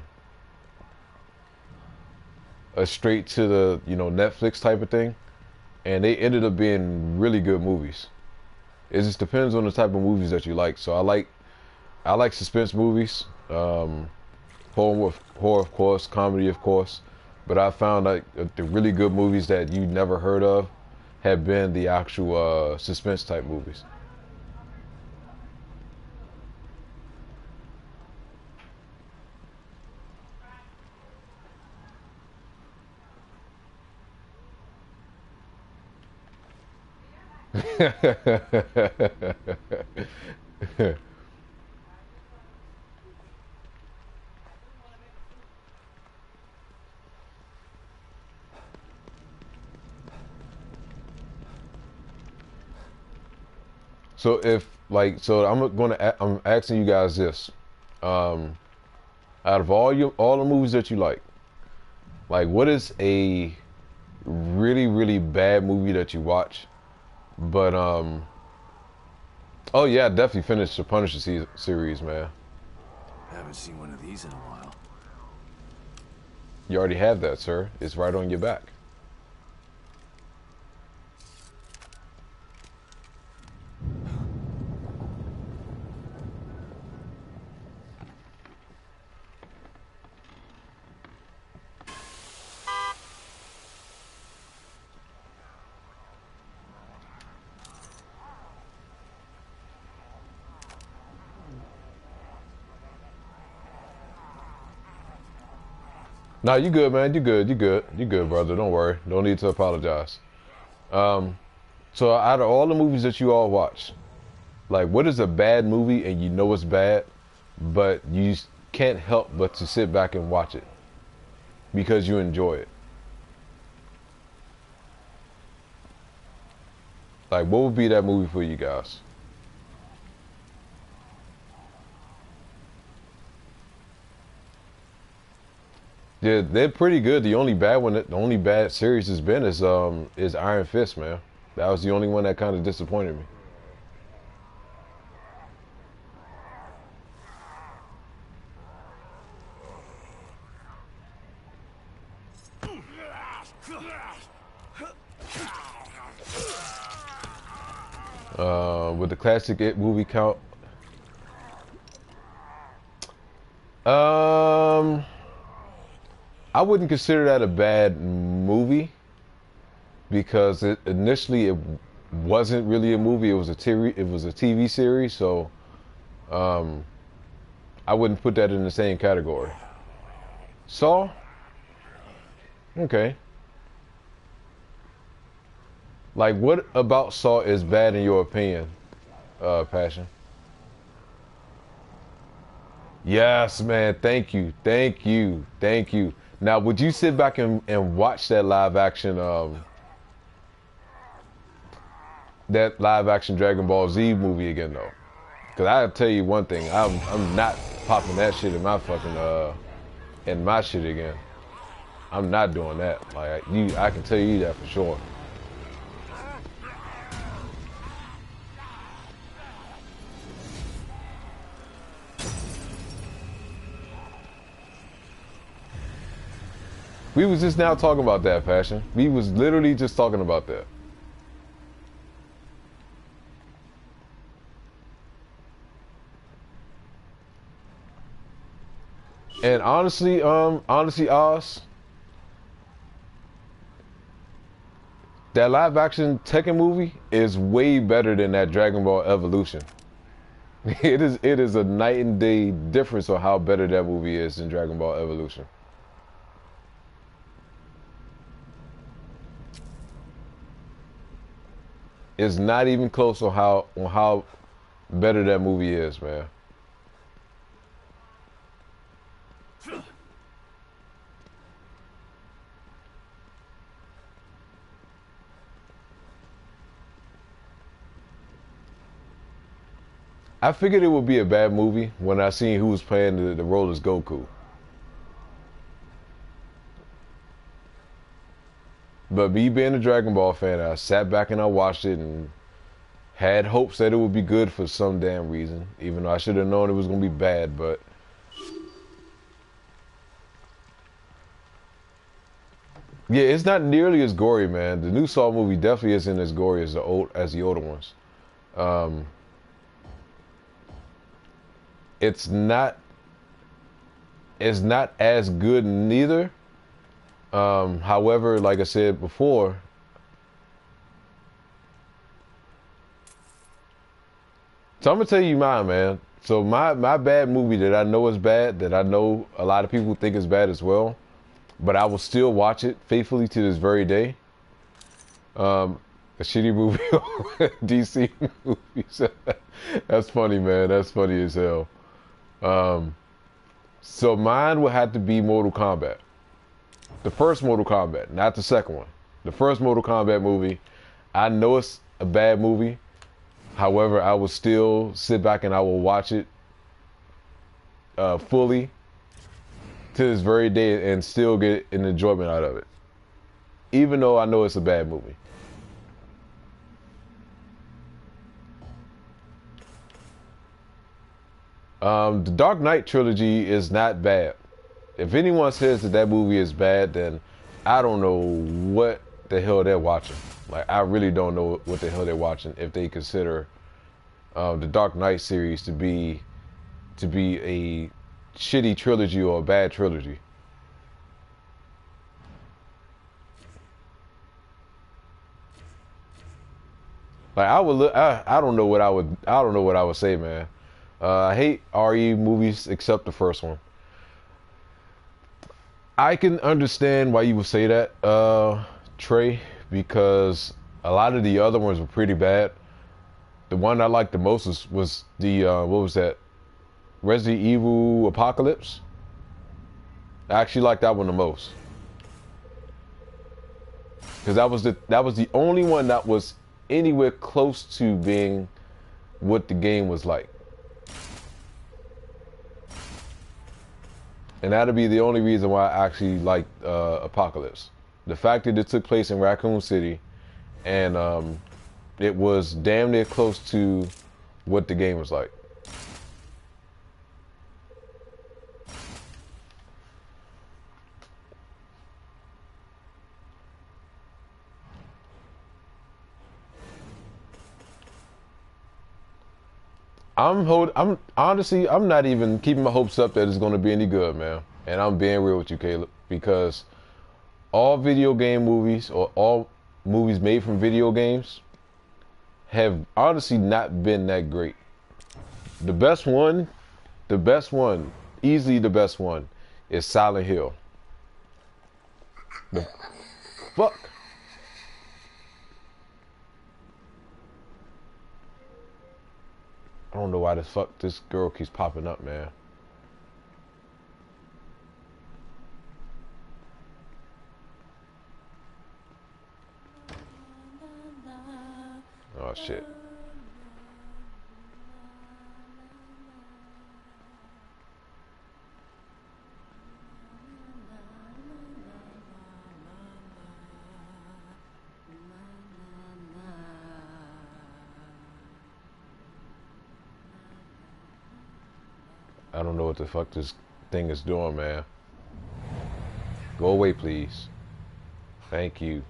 the, Netflix type of thing, and they ended up being really good movies. It just depends on the type of movies that you like. So I like suspense movies, horror of course, comedy of course, but I found like the really good movies that you never heard of have been the actual suspense type movies. So I'm asking you guys this. Um, Out of all the movies that you like what is a really, really bad movie that you watch? But oh yeah, I definitely finished the Punisher series, man. I haven't seen one of these in a while. You already have that, sir. It's right on your back. No, you good, man. You good. You good. You good, brother. Don't worry. Don't need to apologize. Um, so out of all the movies that you all watch, like what is a bad movie and you know it's bad, but you can't help but to sit back and watch it because you enjoy it? Like what would be that movie for you guys? Yeah, they're pretty good. The only bad series has been is Iron Fist, man. That was the only one that kind of disappointed me. With the classic It movie count, Um, I wouldn't consider that a bad movie because initially it wasn't really a movie. It was a TV series, so um, I wouldn't put that in the same category. Saw, okay. Like, what about Saw is bad in your opinion, Passion? Yes, man. Thank you, thank you, thank you. Now, would you sit back and watch that live action Dragon Ball Z movie again though? Cause I'll tell you one thing, I'm not popping that shit in my shit again. I'm not doing that. Like I can tell you that for sure. We was just now talking about that, Passion. We was literally just talking about that. And honestly, Oz, that live action Tekken movie is way better than that Dragon Ball Evolution. It is a night and day difference on how better that movie is than Dragon Ball Evolution. It's not even close on how better that movie is, man. I figured it would be a bad movie when I seen who was playing the role as Goku. But me being a Dragon Ball fan, I sat back and I watched it and had hopes that it would be good for some damn reason. Even though I should have known it was gonna be bad, but yeah, it's not nearly as gory, man. The new Saw movie definitely isn't as gory as the older ones. Um, it's not as good neither. However, like I said before, so I'm gonna tell you mine, man. So my bad movie that I know is bad, that I know a lot of people think is bad as well, but I will still watch it faithfully to this very day. A shitty movie, DC movies. That's funny, man. That's funny as hell. Um, so mine would have to be Mortal Kombat. The first Mortal Kombat, not the second one. The first Mortal Kombat movie. I know it's a bad movie. However, I will still sit back and I will watch it fully to this very day and still get an enjoyment out of it, even though I know it's a bad movie. The Dark Knight trilogy is not bad. If anyone says that movie is bad, then I don't know what the hell they're watching. Like, I really don't know what the hell they're watching if they consider the Dark Knight series to be a shitty trilogy or a bad trilogy. Like, I don't know what I would say, man. I hate RE movies except the first one. I can understand why you would say that, Trey, because a lot of the other ones were pretty bad. The one I liked the most was the what was that? Resident Evil Apocalypse. I actually liked that one the most because that was the only one that was anywhere close to being what the game was like. And that'll be the only reason why I actually liked Apocalypse. The fact that it took place in Raccoon City, and it was damn near close to what the game was like. I'm honestly, I'm not even keeping my hopes up that it's going to be any good, man. And I'm being real with you, Caleb, because all video game movies or all movies made from video games have honestly not been that great. The best one, the best one, easily the best one, is Silent Hill. The fuck? I don't know why the fuck this girl keeps popping up, man. Oh shit. I don't know what the fuck this thing is doing, man. Go away, please. Thank you.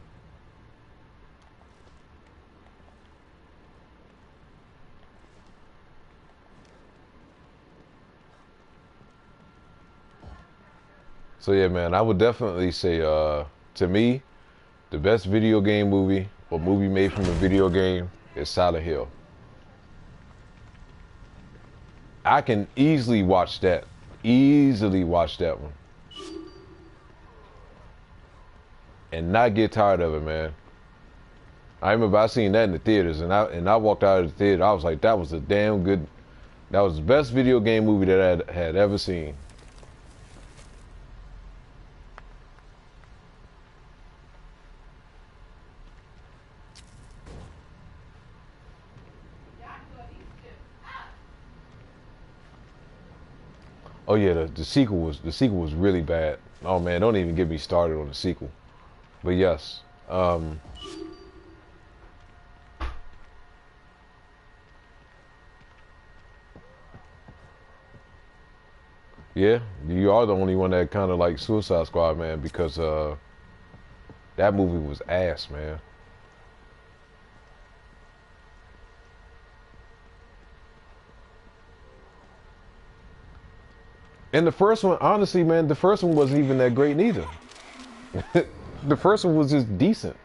So yeah, man, I would definitely say, to me, the best video game movie or movie made from a video game is Silent Hill. I can easily watch that. Easily watch that one. And not get tired of it, man. I remember I seen that in the theaters, and I walked out of the theater. I was like, that was a damn good. That was the best video game movie that I had ever seen. Oh yeah, the sequel was really bad. Oh man, don't even get me started on the sequel. But yes, yeah, you are the only one that kind of like Suicide Squad, man, because that movie was ass, man. And the first one, honestly, man, the first one wasn't even that great neither. The first one was just decent.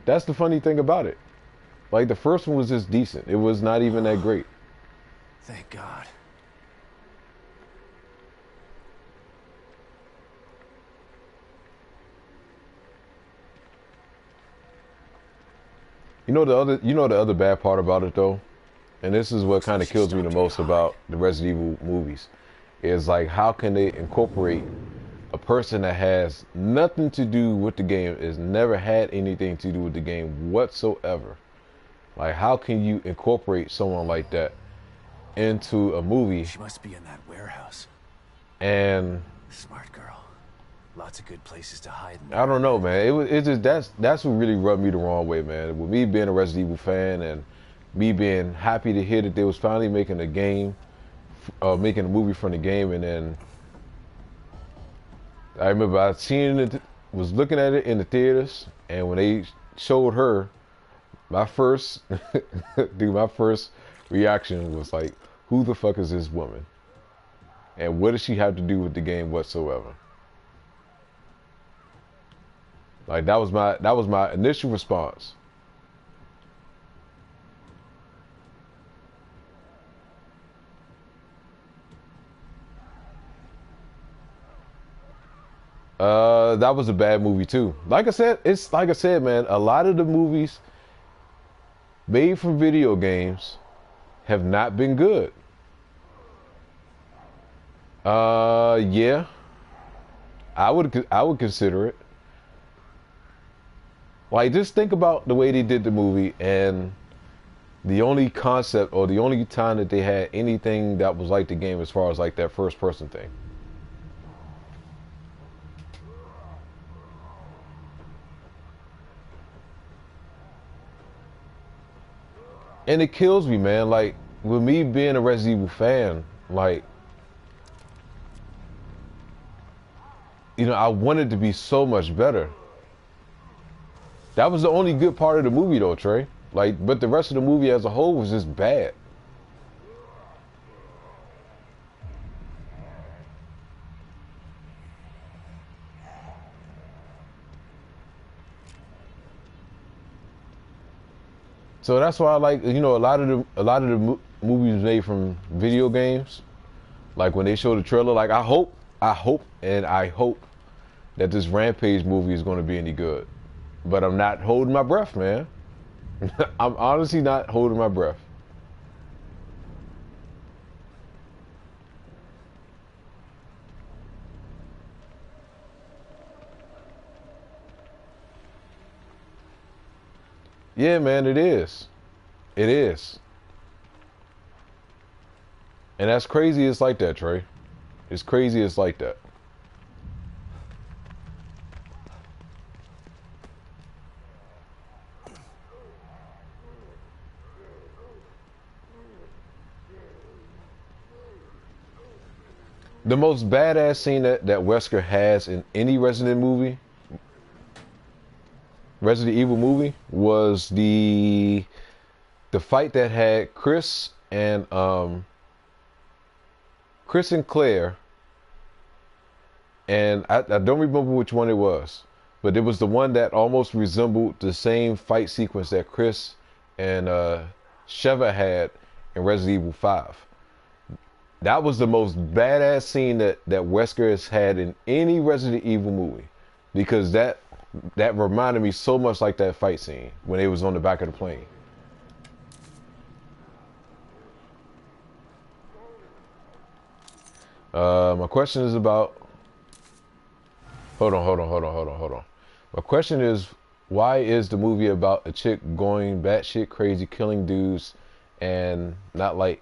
That's the funny thing about it. Like, the first one was just decent. It was not even that great. Thank God. You know the other bad part about it though, and this is what kind of kills me the most about the Resident Evil movies, is like how can they incorporate a person that has nothing to do with the game, has never had anything to do with the game whatsoever. Like, how can you incorporate someone like that into a movie? She must be in that warehouse. And Smart girl. Lots of good places to hide. I don't know, man. It just that's what really rubbed me the wrong way, man. With me being a Resident Evil fan and me being happy to hear that they was finally making a game, making a movie from the game, and then I remember I seen it, was looking at it in the theaters, and when they showed her, my first, my first reaction was like, who the fuck is this woman? And what does she have to do with the game whatsoever? Like, that was my initial response. That was a bad movie too. Like I said, man, a lot of the movies made from video games have not been good. Yeah. I would consider it. Like, just think about the way they did the movie, and the only concept or the only time that they had anything that was like the game as far as like that first person thing. And it kills me, man. Like, with me being a Resident Evil fan, like, you know, I wanted to be so much better. That was the only good part of the movie though, Trey. Like, but the rest of the movie as a whole was just bad. So that's why I like, you know, a lot of the movies made from video games. Like when they show the trailer, like I hope that this Rampage movie is going to be any good. But I'm not holding my breath, man. I'm honestly not holding my breath. Yeah, man, it is. It is. And that's crazy it's like that, Trey. It's crazy it's like that. The most badass scene that Wesker has in any Resident Evil movie, was the fight that had Chris and Claire, and I don't remember which one it was, but it was the one that almost resembled the same fight sequence that Chris and Sheva had in Resident Evil 5. That was the most badass scene that Wesker has had in any Resident Evil movie, because that reminded me so much like that fight scene when it was on the back of the plane. My question is about. Hold on. My question is, why is the movie about a chick going batshit crazy, killing dudes, and not like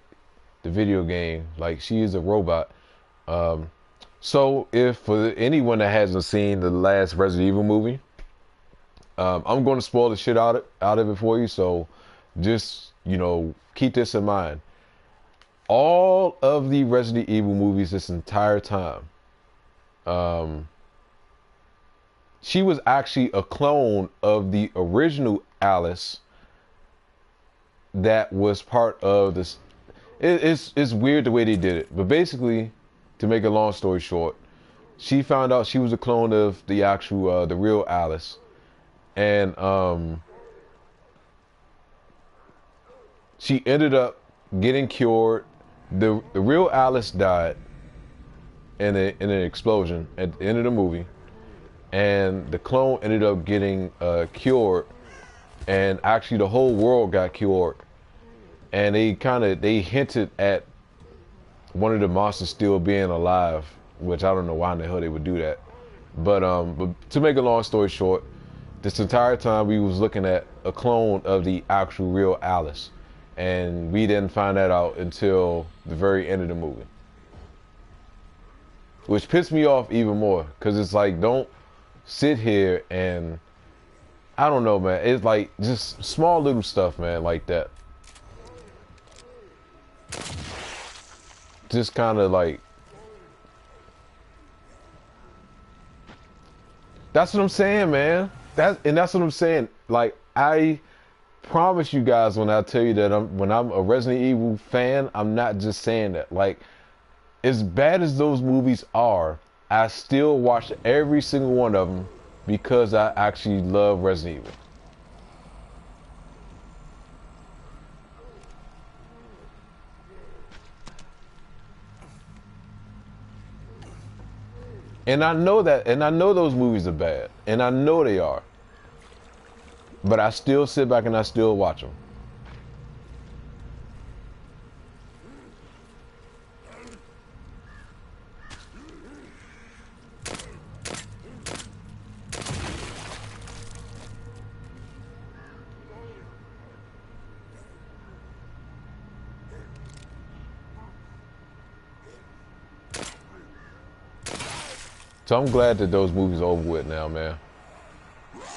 the video game? Like, she is a robot. So if for anyone that hasn't seen the last Resident Evil movie, I'm going to spoil the shit out of it for you. So just, you know, keep this in mind. All of the Resident Evil movies this entire time, she was actually a clone of the original Alice that was part of this. It's weird the way they did it, but basically, to make a long story short, she found out she was a clone of the actual the real Alice, and she ended up getting cured. The real Alice died in an explosion at the end of the movie, and the clone ended up getting cured, and actually the whole world got cured. And they hinted at one of the monsters still being alive, which I don't know why in the hell they would do that. But to make a long story short, this entire time we was looking at a clone of the actual real Alice, and we didn't find that out until the very end of the movie, which pissed me off even more, because it's like, don't sit here and, I don't know, man. It's like just small little stuff, man, like that. Just kind of like, that's what I'm saying, man. That's what I'm saying. Like, I promise you guys, when I tell you that when I'm a Resident Evil fan, I'm not just saying that. Like, as bad as those movies are, I still watch every single one of them because I actually love Resident Evil. And I know that, and I know those movies are bad, and I know they are. But I still sit back and I still watch them. So I'm glad that those movies are over with now, man.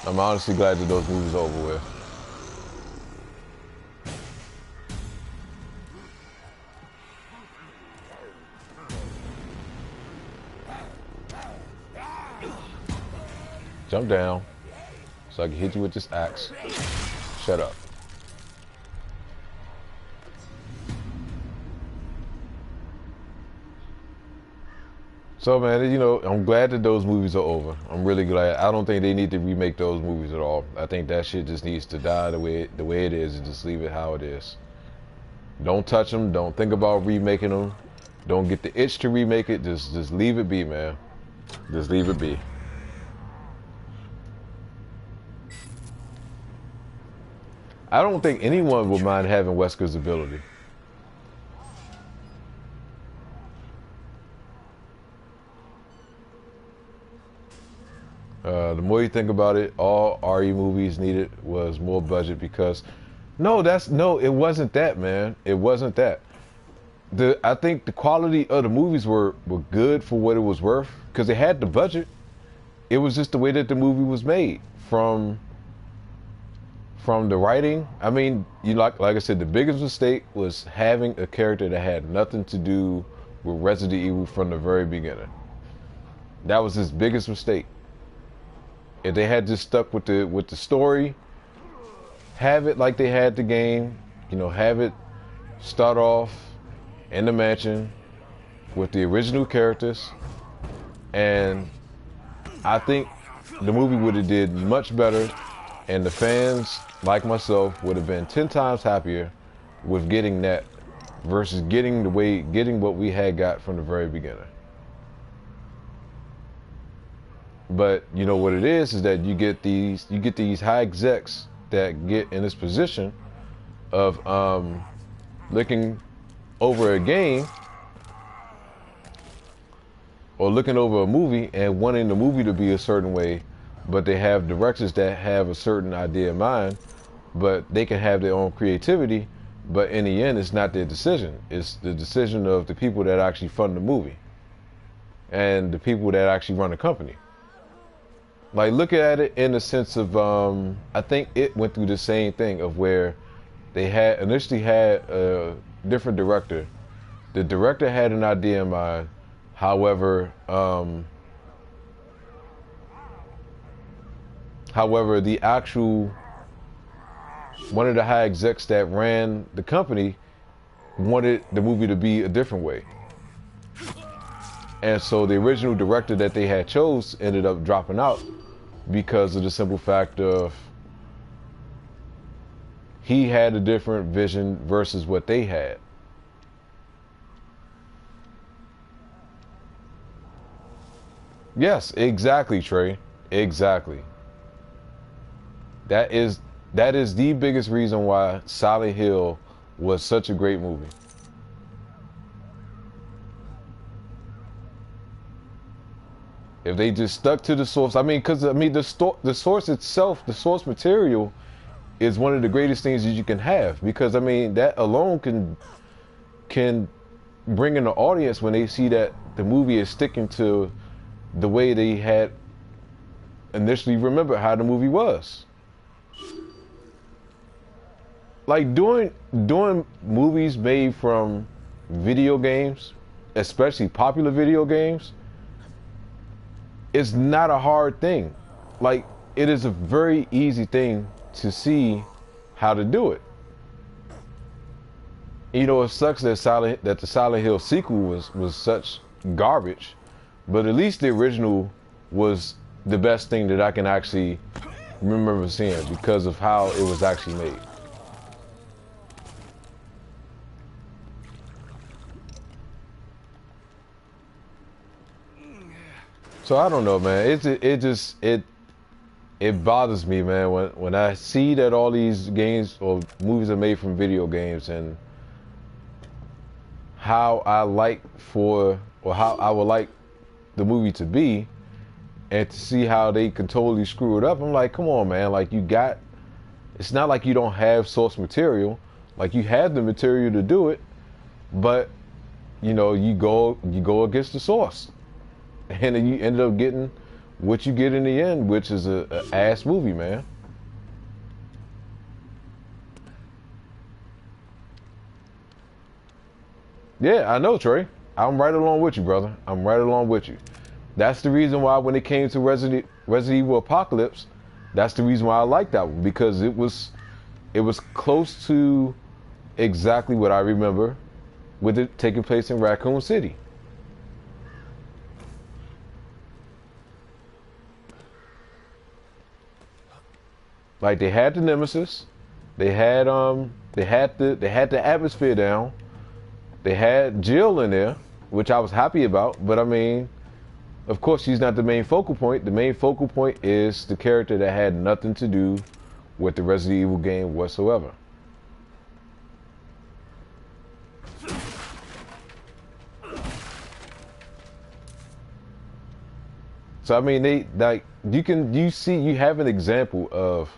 I'm honestly glad that those movies are over with. Jump down so I can hit you with this axe. Shut up. So man, you know, I'm glad that those movies are over. I'm really glad. I don't think they need to remake those movies at all. I think that shit just needs to die the way it is, and just leave it how it is. Don't touch them. Don't think about remaking them. Don't get the itch to remake it. Just leave it be, man. Just leave it be. I don't think anyone would mind having Wesker's ability. The more you think about it, all RE movies needed was more budget because, no, it wasn't that, man. It wasn't that. I think the quality of the movies were good for what it was worth because they had the budget. It was just the way that the movie was made from the writing. I mean, like I said, the biggest mistake was having a character that had nothing to do with Resident Evil from the very beginning. That was his biggest mistake. If they had just stuck with the story, have it like they had the game, have it start off in the mansion with the original characters, and I think the movie would have did much better, and the fans like myself would have been 10 times happier with getting that versus getting what we had got from the very beginning. But you know what it is that you get these high execs that get in this position of looking over a game or looking over a movie and wanting the movie to be a certain way, but they have directors that have a certain idea in mind, but they can have their own creativity, but in the end it's not their decision. It's the decision of the people that actually fund the movie and the people that actually run the company. Like, look at it in the sense of, I think it went through the same thing of where they initially had a different director. The director had an idea in mind. However, the actual one of the high execs that ran the company wanted the movie to be a different way. And so the original director that they had chose ended up dropping out because of the simple fact of he had a different vision versus what they had. Yes, exactly, Trey. Exactly. That is the biggest reason why Silent Hill was such a great movie. If they just stuck to the source, the source itself, the source material, is one of the greatest things that you can have, because that alone can bring in the audience when they see that the movie is sticking to the way they had initially remembered how the movie was. Like doing movies made from video games, especially popular video games, it's not a hard thing. Like, it is a very easy thing to see how to do it. It sucks that the Silent Hill sequel was such garbage, but at least the original was the best thing that I can actually remember seeing because of how it was actually made. So I don't know, man. It bothers me, man, when I see that all these games or movies are made from video games, and how I would like the movie to be, and to see how they can totally screw it up. I'm like, come on, man. Like, it's not like you don't have source material. Like, you have the material to do it, but you go against the source. And then you ended up getting what you get in the end, which is a ass movie, man. Yeah, I know, Trey. I'm right along with you, brother. I'm right along with you. That's the reason why when it came to Resident Evil Apocalypse, that's the reason why I liked that one, because it was close to exactly what I remember with it taking place in Raccoon City. Like they had the nemesis, they had the atmosphere down. They had Jill in there, which I was happy about. But I mean, of course, she's not the main focal point. The main focal point is the character that had nothing to do with the Resident Evil game whatsoever. So I mean, you have an example of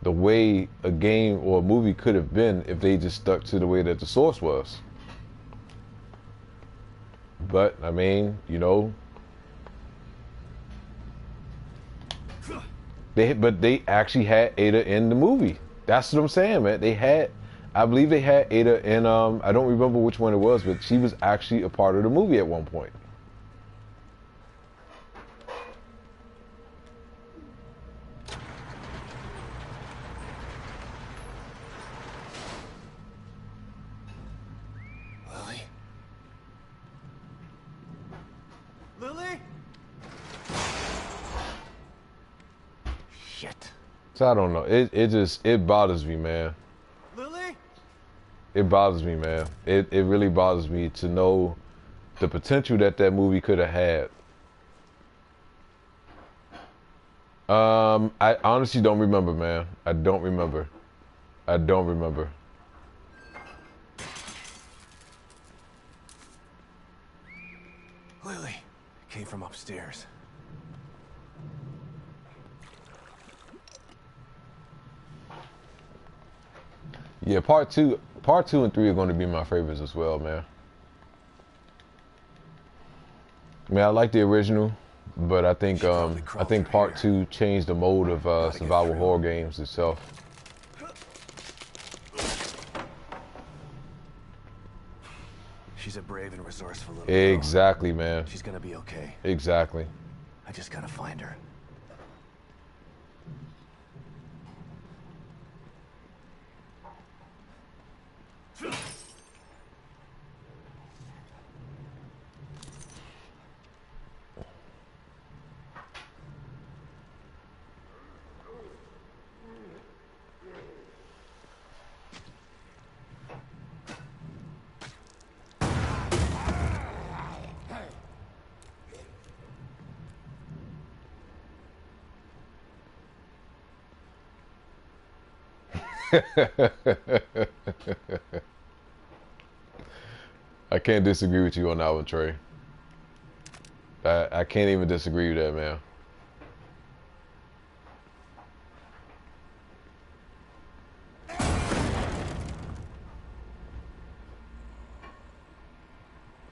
the way a game or a movie could have been if they just stuck to the way that the source was. But I mean, you know, they actually had Ada in the movie. That's what I'm saying, man. I believe they had Ada in I don't remember which one it was, but she was actually a part of the movie at one point. Lily? Shit. So I don't know. It bothers me, man. Lily? It bothers me, man. It really bothers me to know the potential that movie could have had. I honestly don't remember, man. I don't remember. Lily came from upstairs. Yeah, part two and three are going to be my favorites as well, man. I mean, I like the original, but I think part two changed the mode of survival horror games itself. She's a brave and resourceful little girl. Exactly, man. She's gonna be okay. Exactly. I just gotta find her. I can't disagree with you on that one, Trey. I can't even disagree with that, man.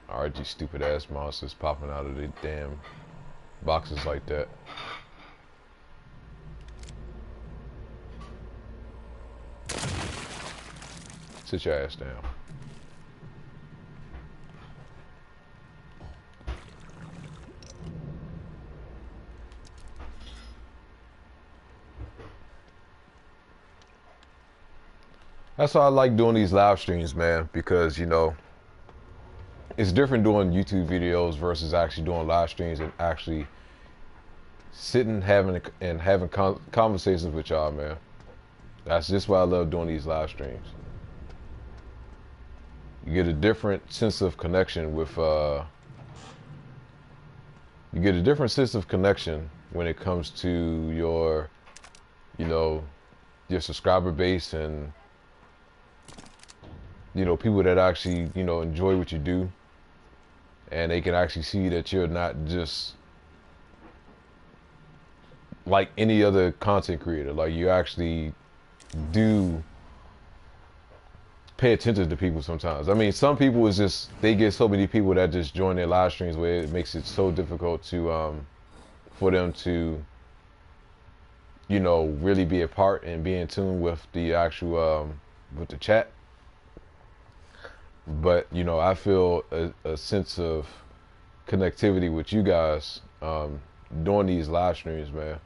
Alright, you stupid ass monsters popping out of the damn boxes like that. Sit your ass down. That's why I like doing these live streams, man, because, you know, it's different doing YouTube videos versus actually doing live streams and actually sitting having conversations with y'all, man. That's just why I love doing these live streams. You get a different sense of connection with when it comes to your, you know, your subscriber base and, you know, people that actually, you know, enjoy what you do, and they can actually see that you're not just like any other content creator. Like, you actually do pay attention to people sometimes. I mean, some people is just, they get so many people that just join their live streams where it makes it so difficult to for them to, you know, really be a part and be in tune with the actual with the chat. But, you know, I feel a sense of connectivity with you guys doing these live streams, man.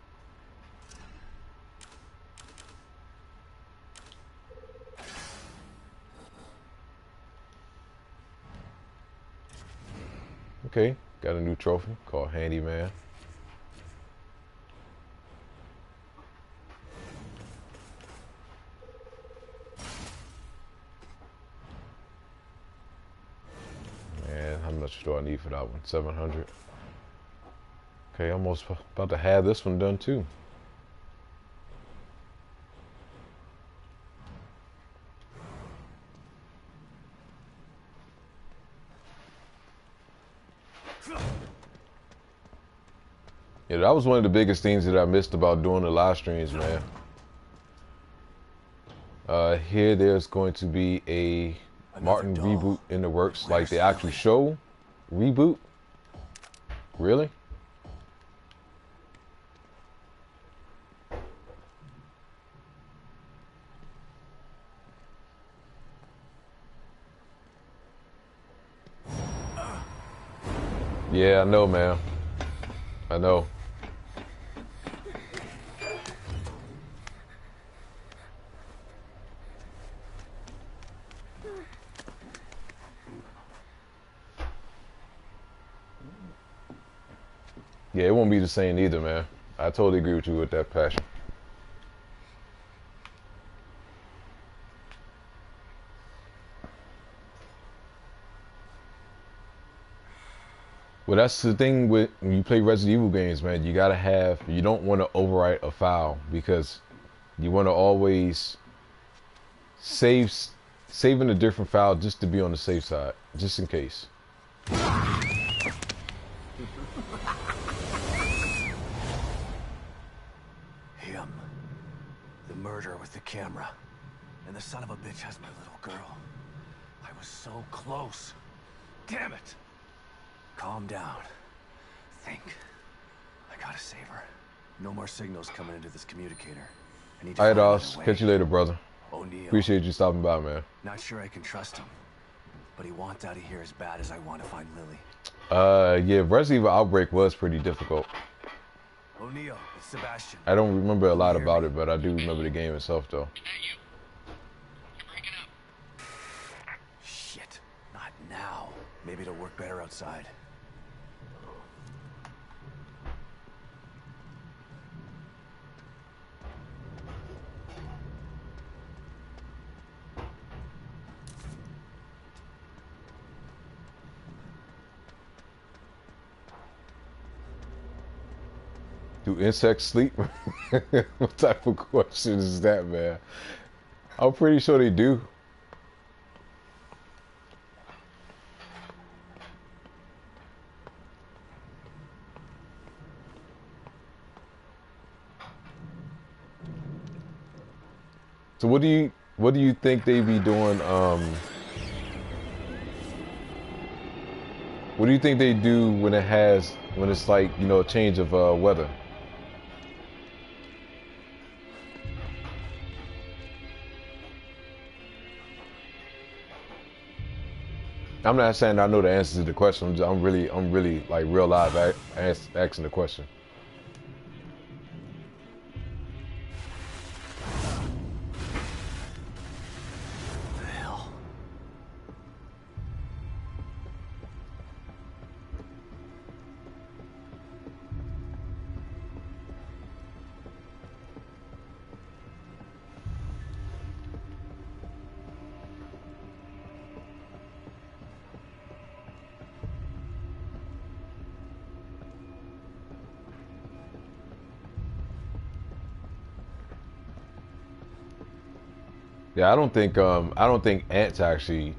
Okay, got a new trophy called Handyman. much do I need for that one? 700. Okay, almost about to have this one done too. Yeah, that was one of the biggest things that I missed about doing the live streams, man. Here there's going to be a Martin reboot in the works, like the actual show reboot. Really? Yeah, I know, man. I know. Yeah, it won't be the same either, man. I totally agree with you with that passion. Well, that's the thing with when you play Resident Evil games, man. You gotta have, you don't want to overwrite a file because you want to always saving a different file just to be on the safe side, just in case. Him. The murderer with the camera. And the son of a bitch has my little girl. I was so close. Damn it! Calm down. Think. I gotta save her. No more signals coming into this communicator. I need to Alright, find another Oz. way. Catch you later, brother. O'Neal. Appreciate you stopping by, man. Not sure I can trust him. But he wants out of here as bad as I want to find Lily. Yeah, Resident Evil Outbreak was pretty difficult. O'Neal, it's Sebastian. I don't remember a lot about it, but I do remember the game itself, though. Shit. Not now. Maybe it'll work better outside. Do insects sleep? What type of question is that, man? I'm pretty sure they do. So what do you think they be doing? What do you think they do when it's like, you know, a change of weather? I'm not saying I know the answer to the question. I'm really like real live asking the question. What the hell? Yeah, I don't think ants actually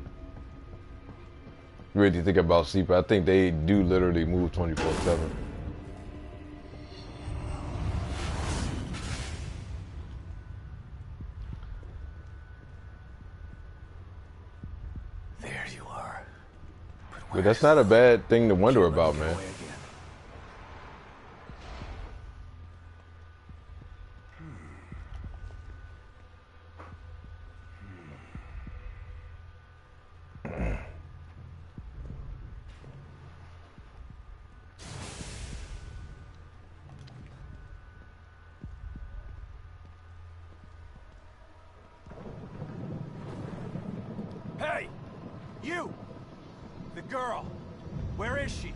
really think about sleep. I think they do literally move 24/7. There you are. But that's not a bad thing to wonder about, man. Hey! You! The girl! Where is she?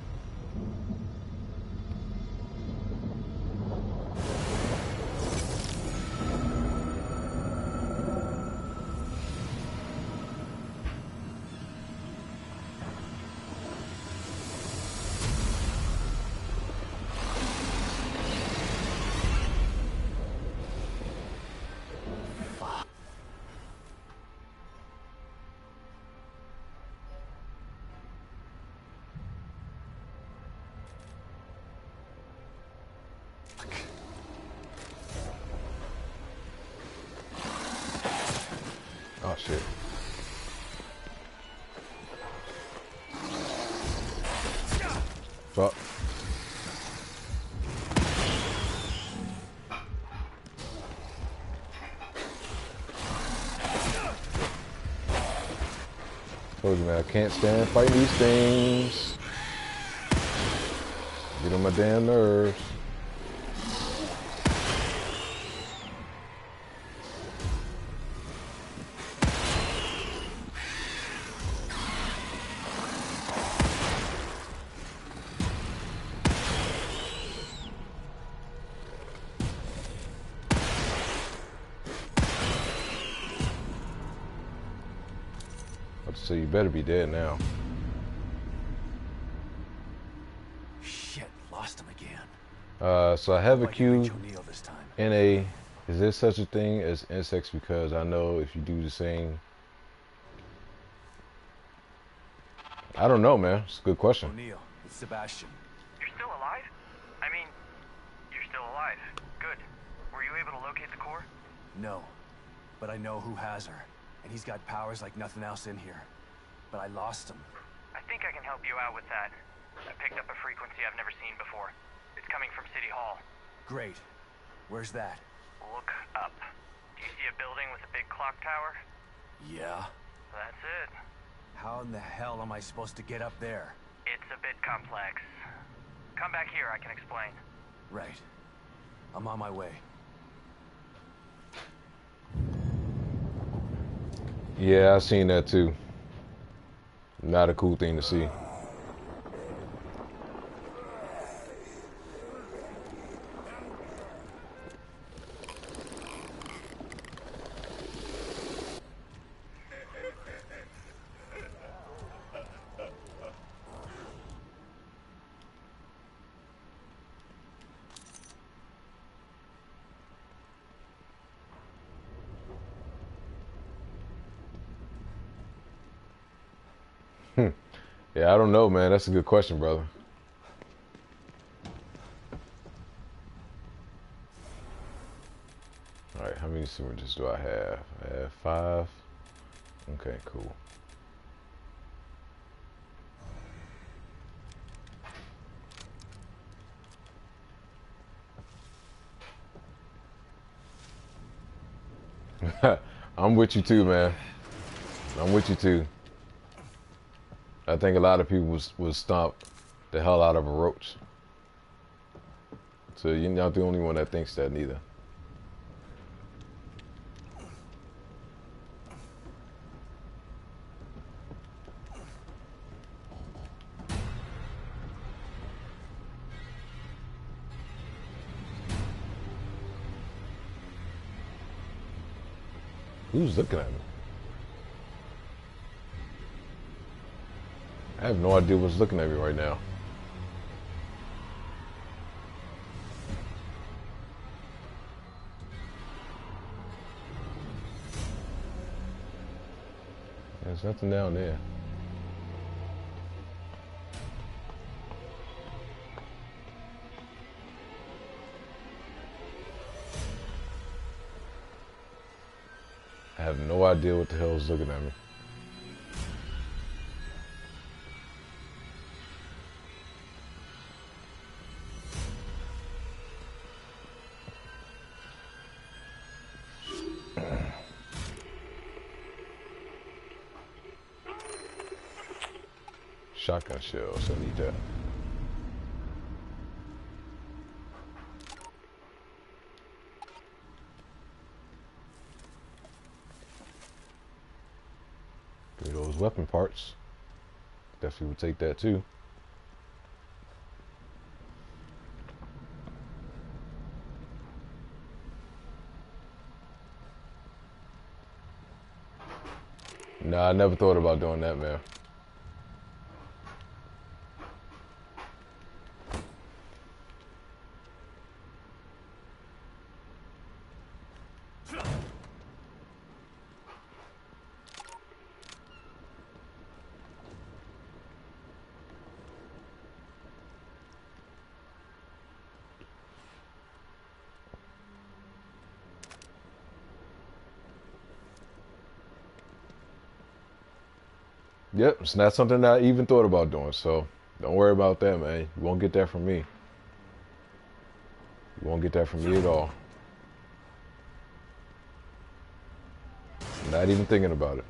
Oh shit. Fuck. Told you, man, I can't stand fighting these things. Get on my damn nerves. So you better be dead now. Shit, lost him again. So I have a Q This time. in a. Is there such a thing as insects? Because I know if you do the same. I don't know, man. It's a good question. O'Neill, it's Sebastian. You're still alive? I mean, you're still alive. Good. Were you able to locate the core? No, but I know who has her, and he's got powers like nothing else in here. But I lost him. I think I can help you out with that. I picked up a frequency I've never seen before. It's coming from City Hall. Great. Where's that? Look up. Do you see a building with a big clock tower? Yeah. That's it. How in the hell am I supposed to get up there? It's a bit complex. Come back here, I can explain. Right. I'm on my way. Yeah, I seen that too. Not a cool thing to see. Yeah, I don't know, man. That's a good question, brother. All right, how many syringes do I have? I have 5. Okay, cool. I'm with you too, man. I'm with you too. I think a lot of people was stomp the hell out of a roach. So you're not the only one that thinks that neither. Who's looking at me? I have no idea what's looking at me right now. There's nothing down there. I have no idea what the hell is looking at me. Shotgun shells, I need that. Give me those weapon parts. Definitely would take that too. Nah, I never thought about doing that, man. Yep, it's not something that I even thought about doing, so don't worry about that, man. You won't get that from me. You won't get that from me at all. Not even thinking about it.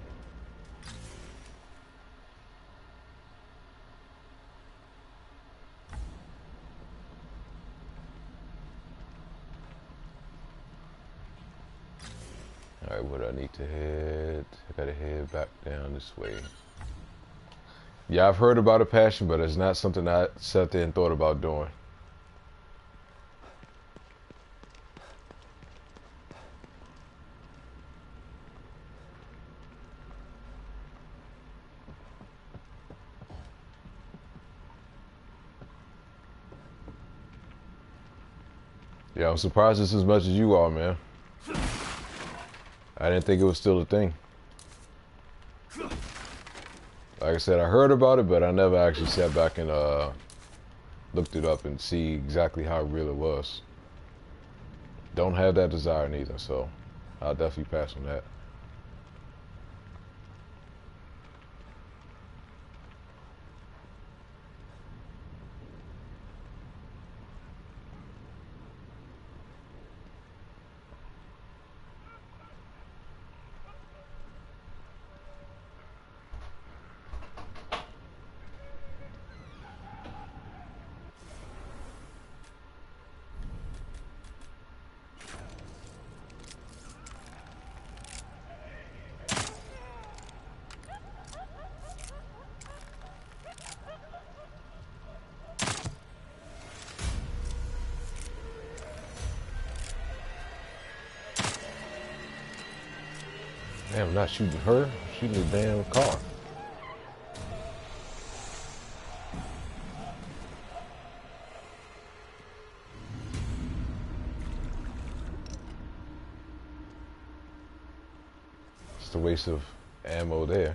All right, where do I need to head? I gotta head back down this way. Yeah, I've heard about a passion, but it's not something I sat there and thought about doing. Yeah, I'm surprised it's as much as you are, man. I didn't think it was still a thing. Like I said, I heard about it, but I never actually sat back and looked it up and see exactly how real it was. Don't have that desire neither, so I'll definitely pass on that. Damn, I'm not shooting her, I'm shooting the damn car. It's a waste of ammo there.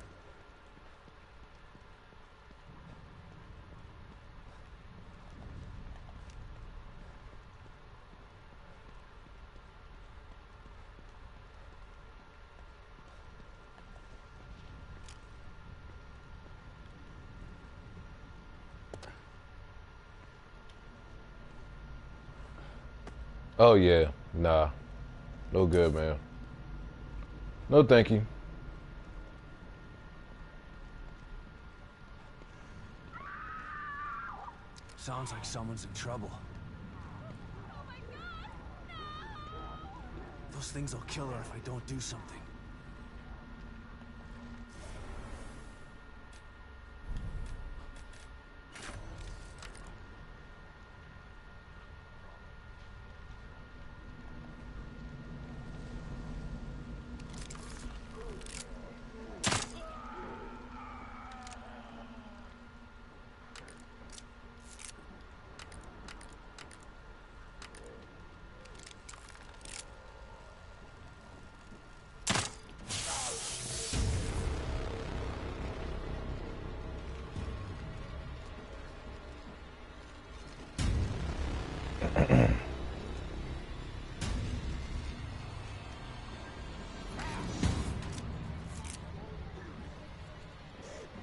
Oh yeah, nah, no good, man. No thank you. Sounds like someone's in trouble. Those things will kill her if I don't do something.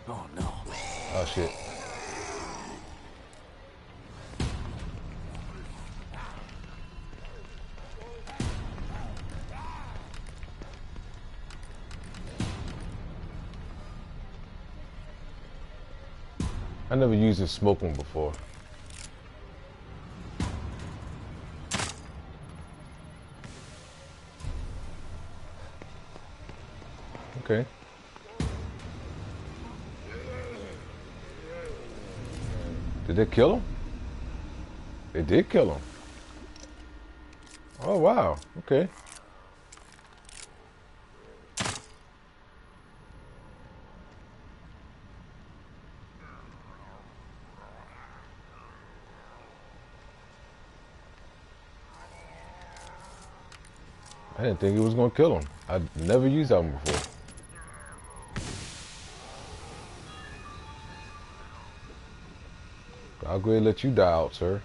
Oh no. Oh shit. I never used a smoke one before. Okay. Did they kill him? They did kill him. Oh wow. Okay. I didn't think it was gonna kill him. I'd never used that one before. I'll go ahead and let you die out, sir.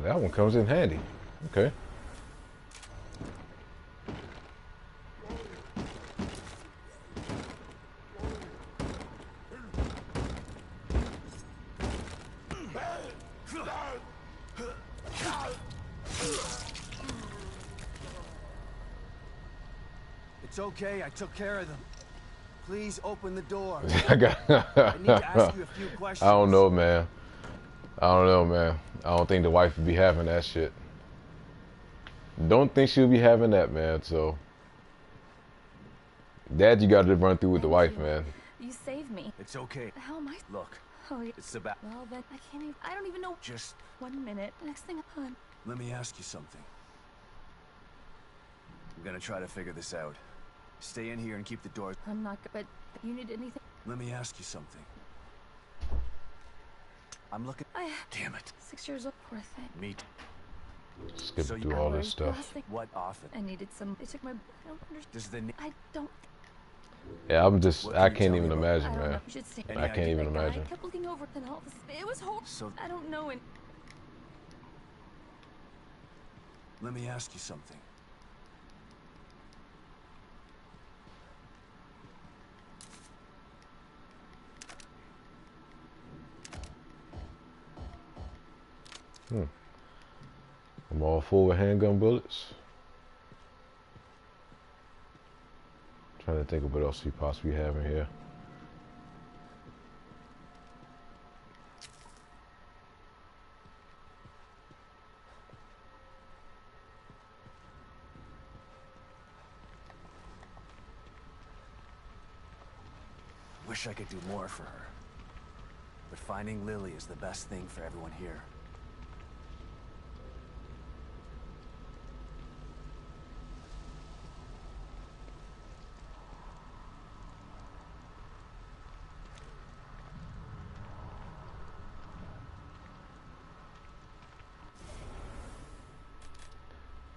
That one comes in handy. Okay. It's okay, I took care of them. Please open the door. I got. I need to ask you a few questions. I don't know, man. I don't know, man. I don't think the wife would be having that shit. Don't think she'll be having that, man. So, Dad, you got to run through with the wife, man. You saved me. It's okay. How am I? Look, Oh, yeah. it's about... Well, then I can't even. I don't even know. Just 1 minute. Next thing on. let me ask you something. I'm gonna try to figure this out. Stay in here and keep the doors... I'm not. But you need anything? Let me ask you something. I'm looking... Damn it. 6 years old. Poor thing. Meet. Skipping So you- through all this Last stuff. thing- What often? I needed some. They took my. I don't understand. Does the... I don't. Yeah, I'm just. What I can you can't tell even me about- imagine, I don't know. man. You should see. Any I can't idea? even That guy imagine. kept looking over and all this. It was horrible. So I don't know. And let me ask you something. I'm all full with handgun bullets. Trying to think of what else we possibly have in here. Wish I could do more for her. But finding Lily is the best thing for everyone here.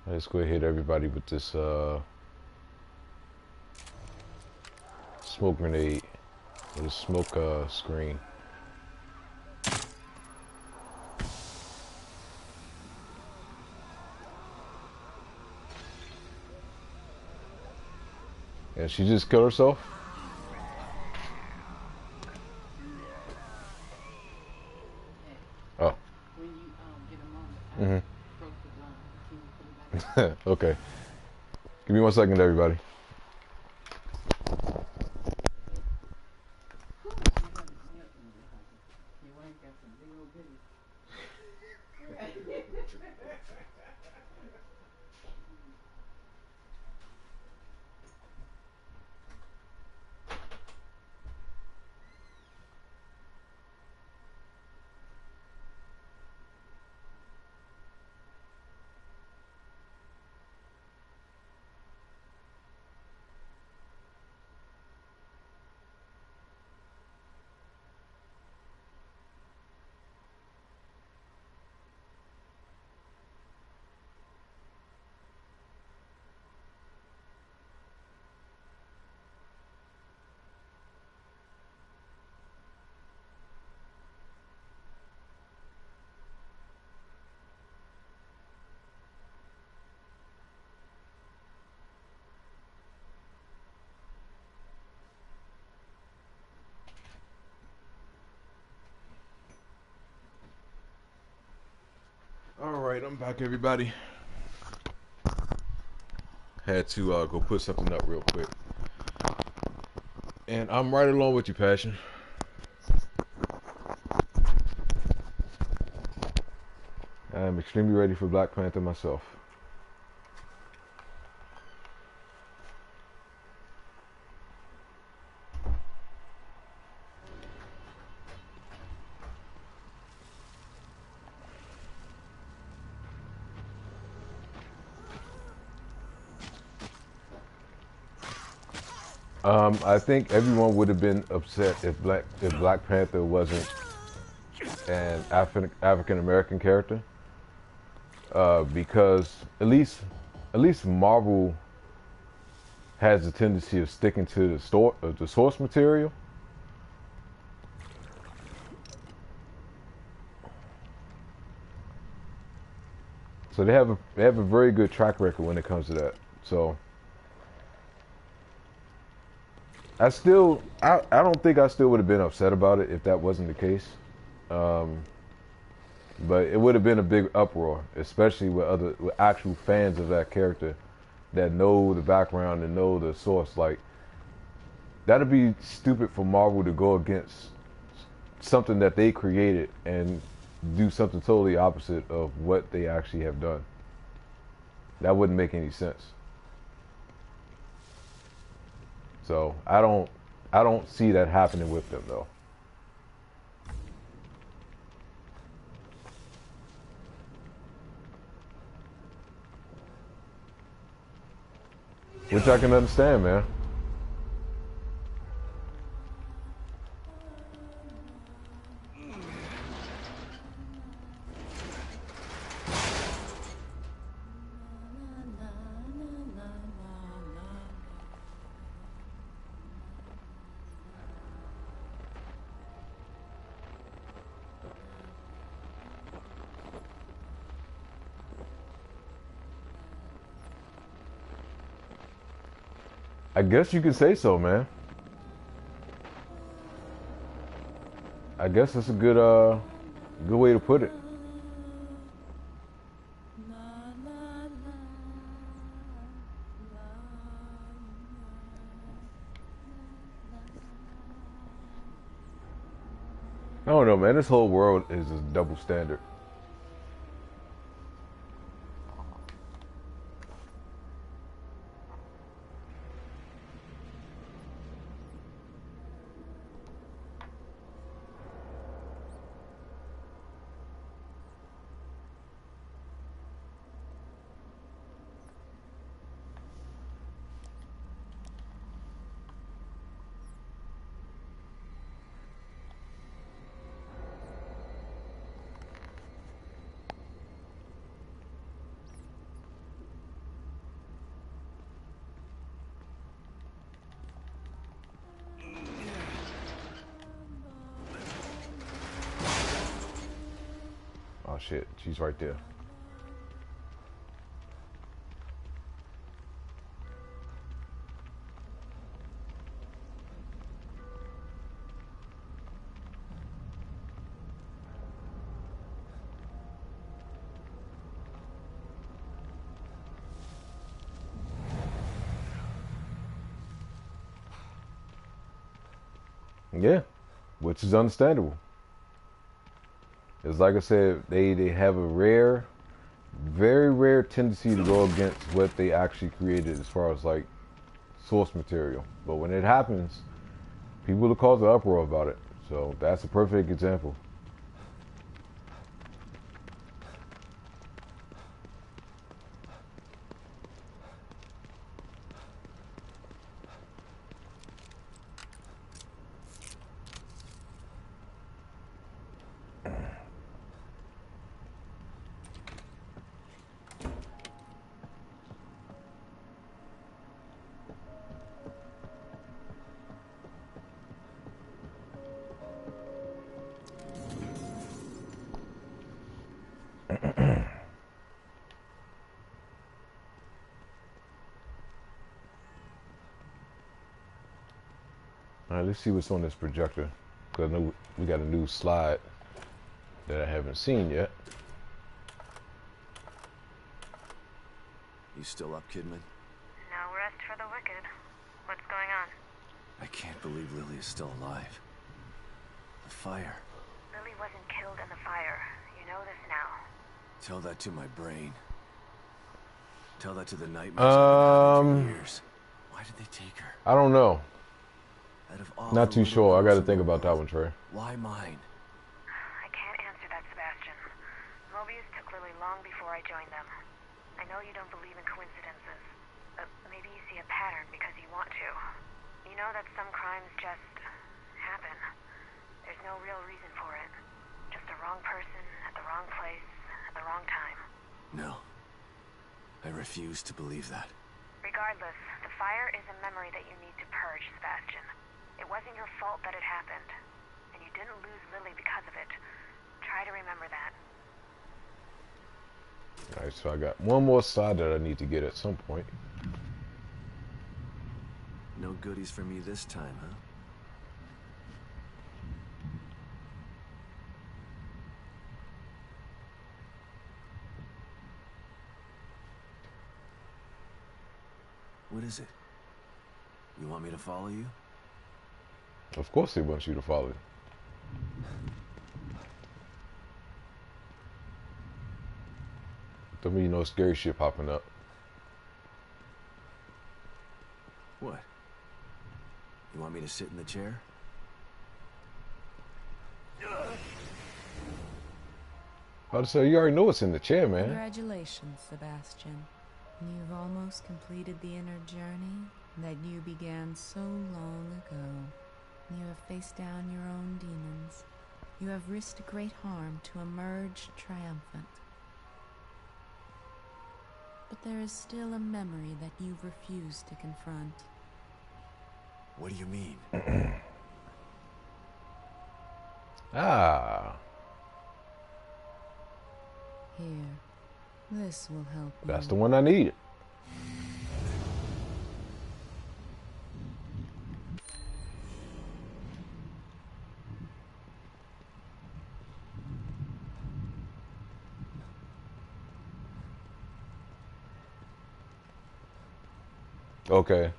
Let's go ahead and hit everybody with this smoke grenade or the smoke screen. And she just killed herself? Oh. When you get a moment, I broke the line. Can you put it back? Okay. Give me 1 second, everybody. Your wife got some big old bitties. Alright, I'm back, everybody. Had to go put something up real quick. And I'm right along with you, Passion. I'm extremely ready for Black Panther myself. I think everyone would have been upset if Black Panther wasn't an African American character, because at least Marvel has a tendency of sticking to the source material. So they have a very good track record when it comes to that. So I don't think I still would have been upset about it if that wasn't the case. Um, but it would have been a big uproar, especially with actual fans of that character that know the background and know the source. Like, that'd be stupid for Marvel to go against something that they created and do something totally opposite of what they actually have done. That wouldn't make any sense. So I don't see that happening with them though. Which I can understand, man. I guess you could say so, man. I guess that's a good way to put it. I don't know, man. This whole world is a double standard. Oh shit, she's right there. Yeah, which is understandable. It's like I said, they have a very rare tendency to go against what they actually created as far as like source material. But when it happens, people will cause an uproar about it. So that's a perfect example. All right, let's see what's on this projector. Because I know we got a new slide that I haven't seen yet. You still up, Kidman? No rest for the wicked. What's going on? I can't believe Lily is still alive. The fire. Lily wasn't killed in the fire. You know this now. Tell that to my brain. Tell that to the nightmares I've been having for years. Why did they take her? I don't know. Out of all Not the too sure. I got to little girls in think the about that world, one, Trey. Why mine? I can't answer that, Sebastian. Mobius took Lily long before I joined them. I know you don't believe in coincidences, but maybe you see a pattern because you want to. You know that some crimes just happen. There's no real reason for it. Just the wrong person at the wrong place at the wrong time. No. I refuse to believe that. Regardless, the fire is a memory that you need to purge, Sebastian. It wasn't your fault that it happened, and you didn't lose Lily because of it. Try to remember that. Alright, so I got one more side that I need to get at some point. No goodies for me this time, huh? What is it? You want me to follow you? Of course he wants you to follow. Don't mean no scary shit popping up. What? You want me to sit in the chair? How to say, you already know what's in the chair, man. Congratulations, Sebastian. You've almost completed the inner journey that you began so long ago. You have faced down your own demons. You have risked great harm to emerge triumphant. But there is still a memory that you refuse to confront. What do you mean? Ah, Here, this will help you. that's the one I needed. Okay.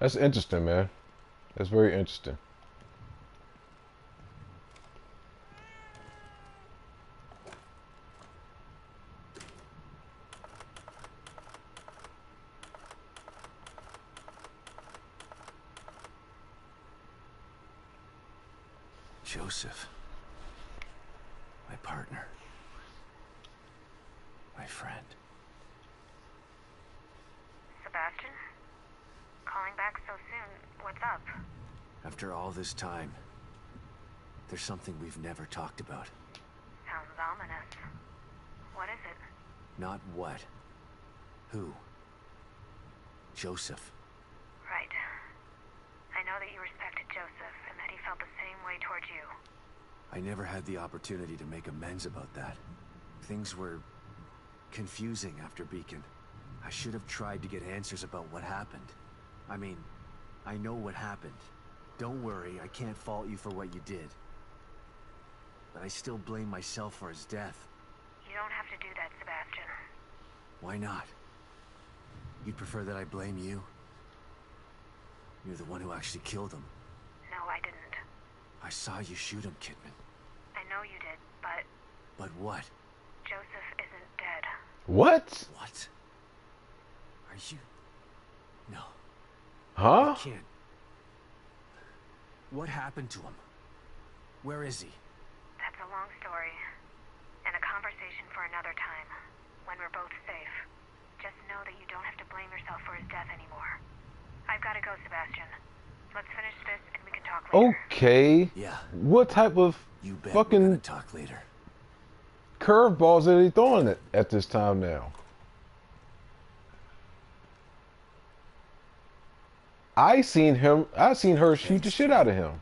That's interesting, man. That's very interesting. Joseph. My partner. My friend. Sebastian? Calling back so soon. What's up? After all this time, there's something we've never talked about. Sounds ominous. What is it? Not what. Who? Joseph. Right. I know that you respected Joseph and that he felt the same way towards you. I never had the opportunity to make amends about that. Things were confusing after Beacon. I should have tried to get answers about what happened. I mean, I know what happened. Don't worry, I can't fault you for what you did. But I still blame myself for his death. You don't have to do that, Sebastian. Why not? You'd prefer that I blame you? You're the one who actually killed him. No, I didn't. I saw you shoot him, Kidman. I know you did, but But what? Joseph isn't dead. What? What? Are you... No. Huh? I can't. What happened to him? Where is he? That's a long story. And a conversation for another time. When we're both safe. Just know that you don't have to blame yourself for his death anymore. I've got to go, Sebastian. Let's finish this and we can talk later. Okay. Yeah. What type of You bet we're fucking gonna talk later. curveballs are they throwing it at this time now? I seen her shoot the shit out of him.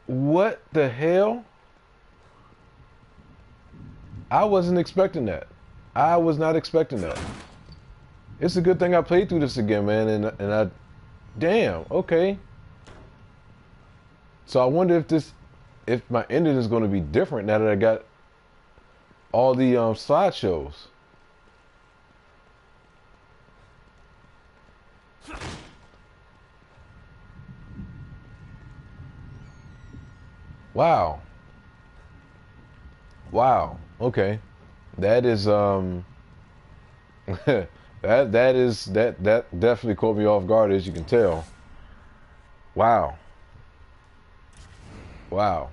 What the hell? I wasn't expecting that. I was not expecting that. It's a good thing I played through this again, man, and I damn, okay. So I wonder if my ending is going to be different now that I got all the slideshows. Wow. Wow. Okay. That is that definitely caught me off guard, as you can tell. Wow. Wow.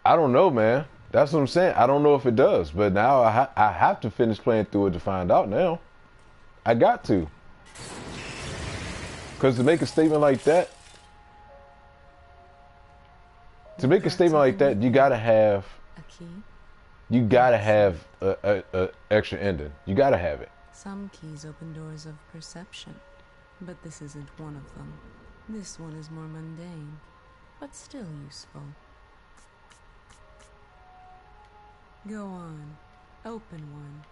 I don't know, man. That's what I'm saying. I don't know if it does, but now I have to finish playing through it to find out now. I got to. Because to make a statement like that, To make a statement like that, you gotta have A key? a extra ending. You gotta have it. Some keys open doors of perception, but this isn't one of them. This one is more mundane, but still useful. Go on. Open one.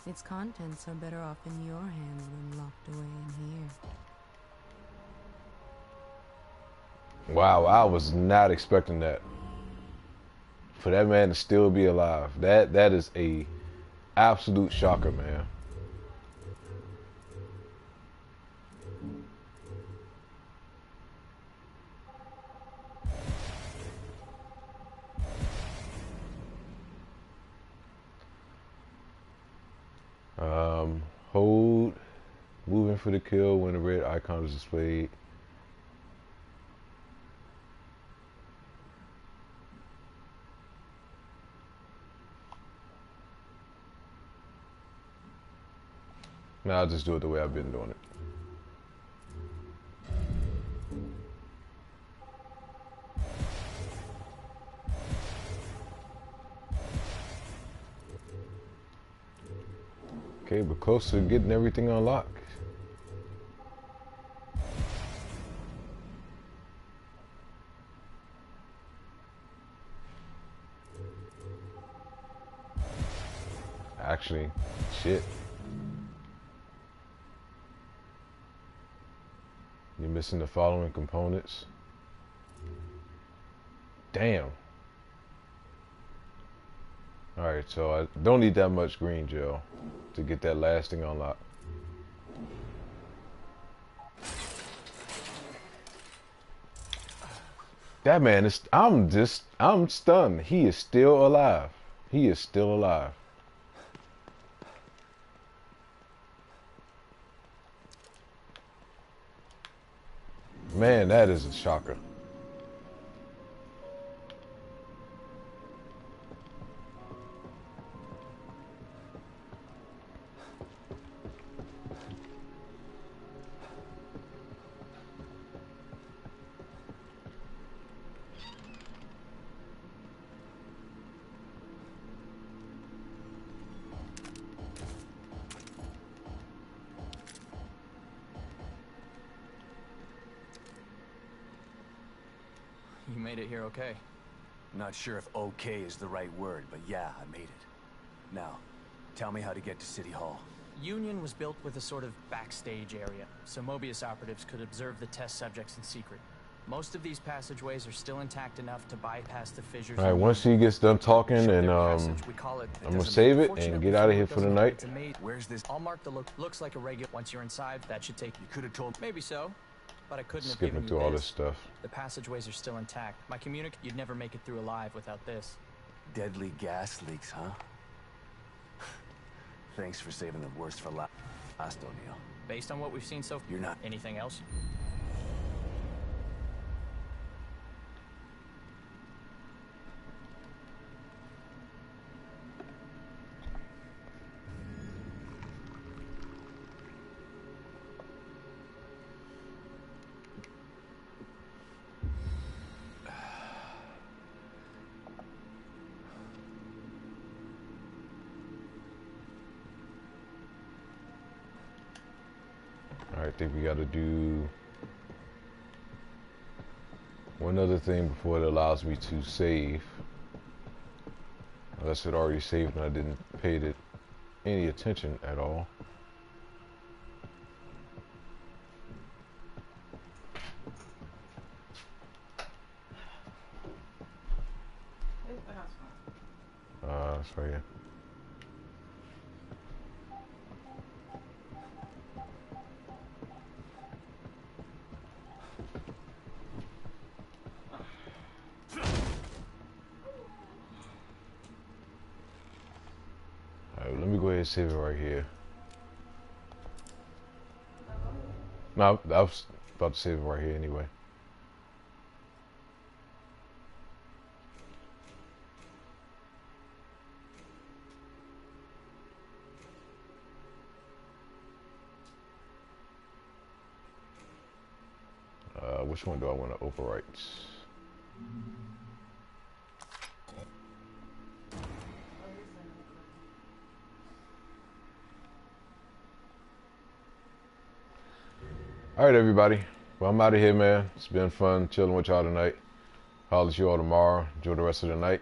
Its contents are better off in your hands than locked away in here. Wow, I was not expecting that. For that man to still be alive. That is a absolute shocker, man. Hold moving for the kill when the red icon is displayed. Now I'll just do it the way I've been doing it. Okay, we're close to getting everything unlocked. Actually, shit. You're missing the following components. Damn. Alright, so I don't need that much green gel to get that last thing unlocked. That man is, I'm stunned. He is still alive. He is still alive. Man, that is a shocker. You made it here okay. Not sure if okay is the right word, but yeah, I made it. Now, tell me how to get to City Hall. Union was built with a sort of backstage area, so Mobius operatives could observe the test subjects in secret. Most of these passageways are still intact enough to bypass the fissures. All right, once he gets done talking, and I'm gonna save it and get out of here for the night. Where's this? I'll mark the looks like a regular. Once you're inside, that should take. You could have told. Maybe so, but I couldn't have Skipping given you through all this stuff. The passageways are still intact. My you'd never make it through alive without this. Deadly gas leaks, huh? Thanks for saving the worst for last, O'Neill. Based on what we've seen so far, You're not. Anything else? I think we got to do one other thing before it allows me to save. Unless it already saved and I didn't pay it any attention at all. Where's the house phone? That's right here. Alright, let me go ahead and save it right here. No, I was about to save it right here anyway. Which one do I want to overwrite? All right, everybody. Well, I'm out of here, man. It's been fun chilling with y'all tonight. Holler at you all tomorrow. Enjoy the rest of the night.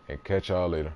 And catch y'all later.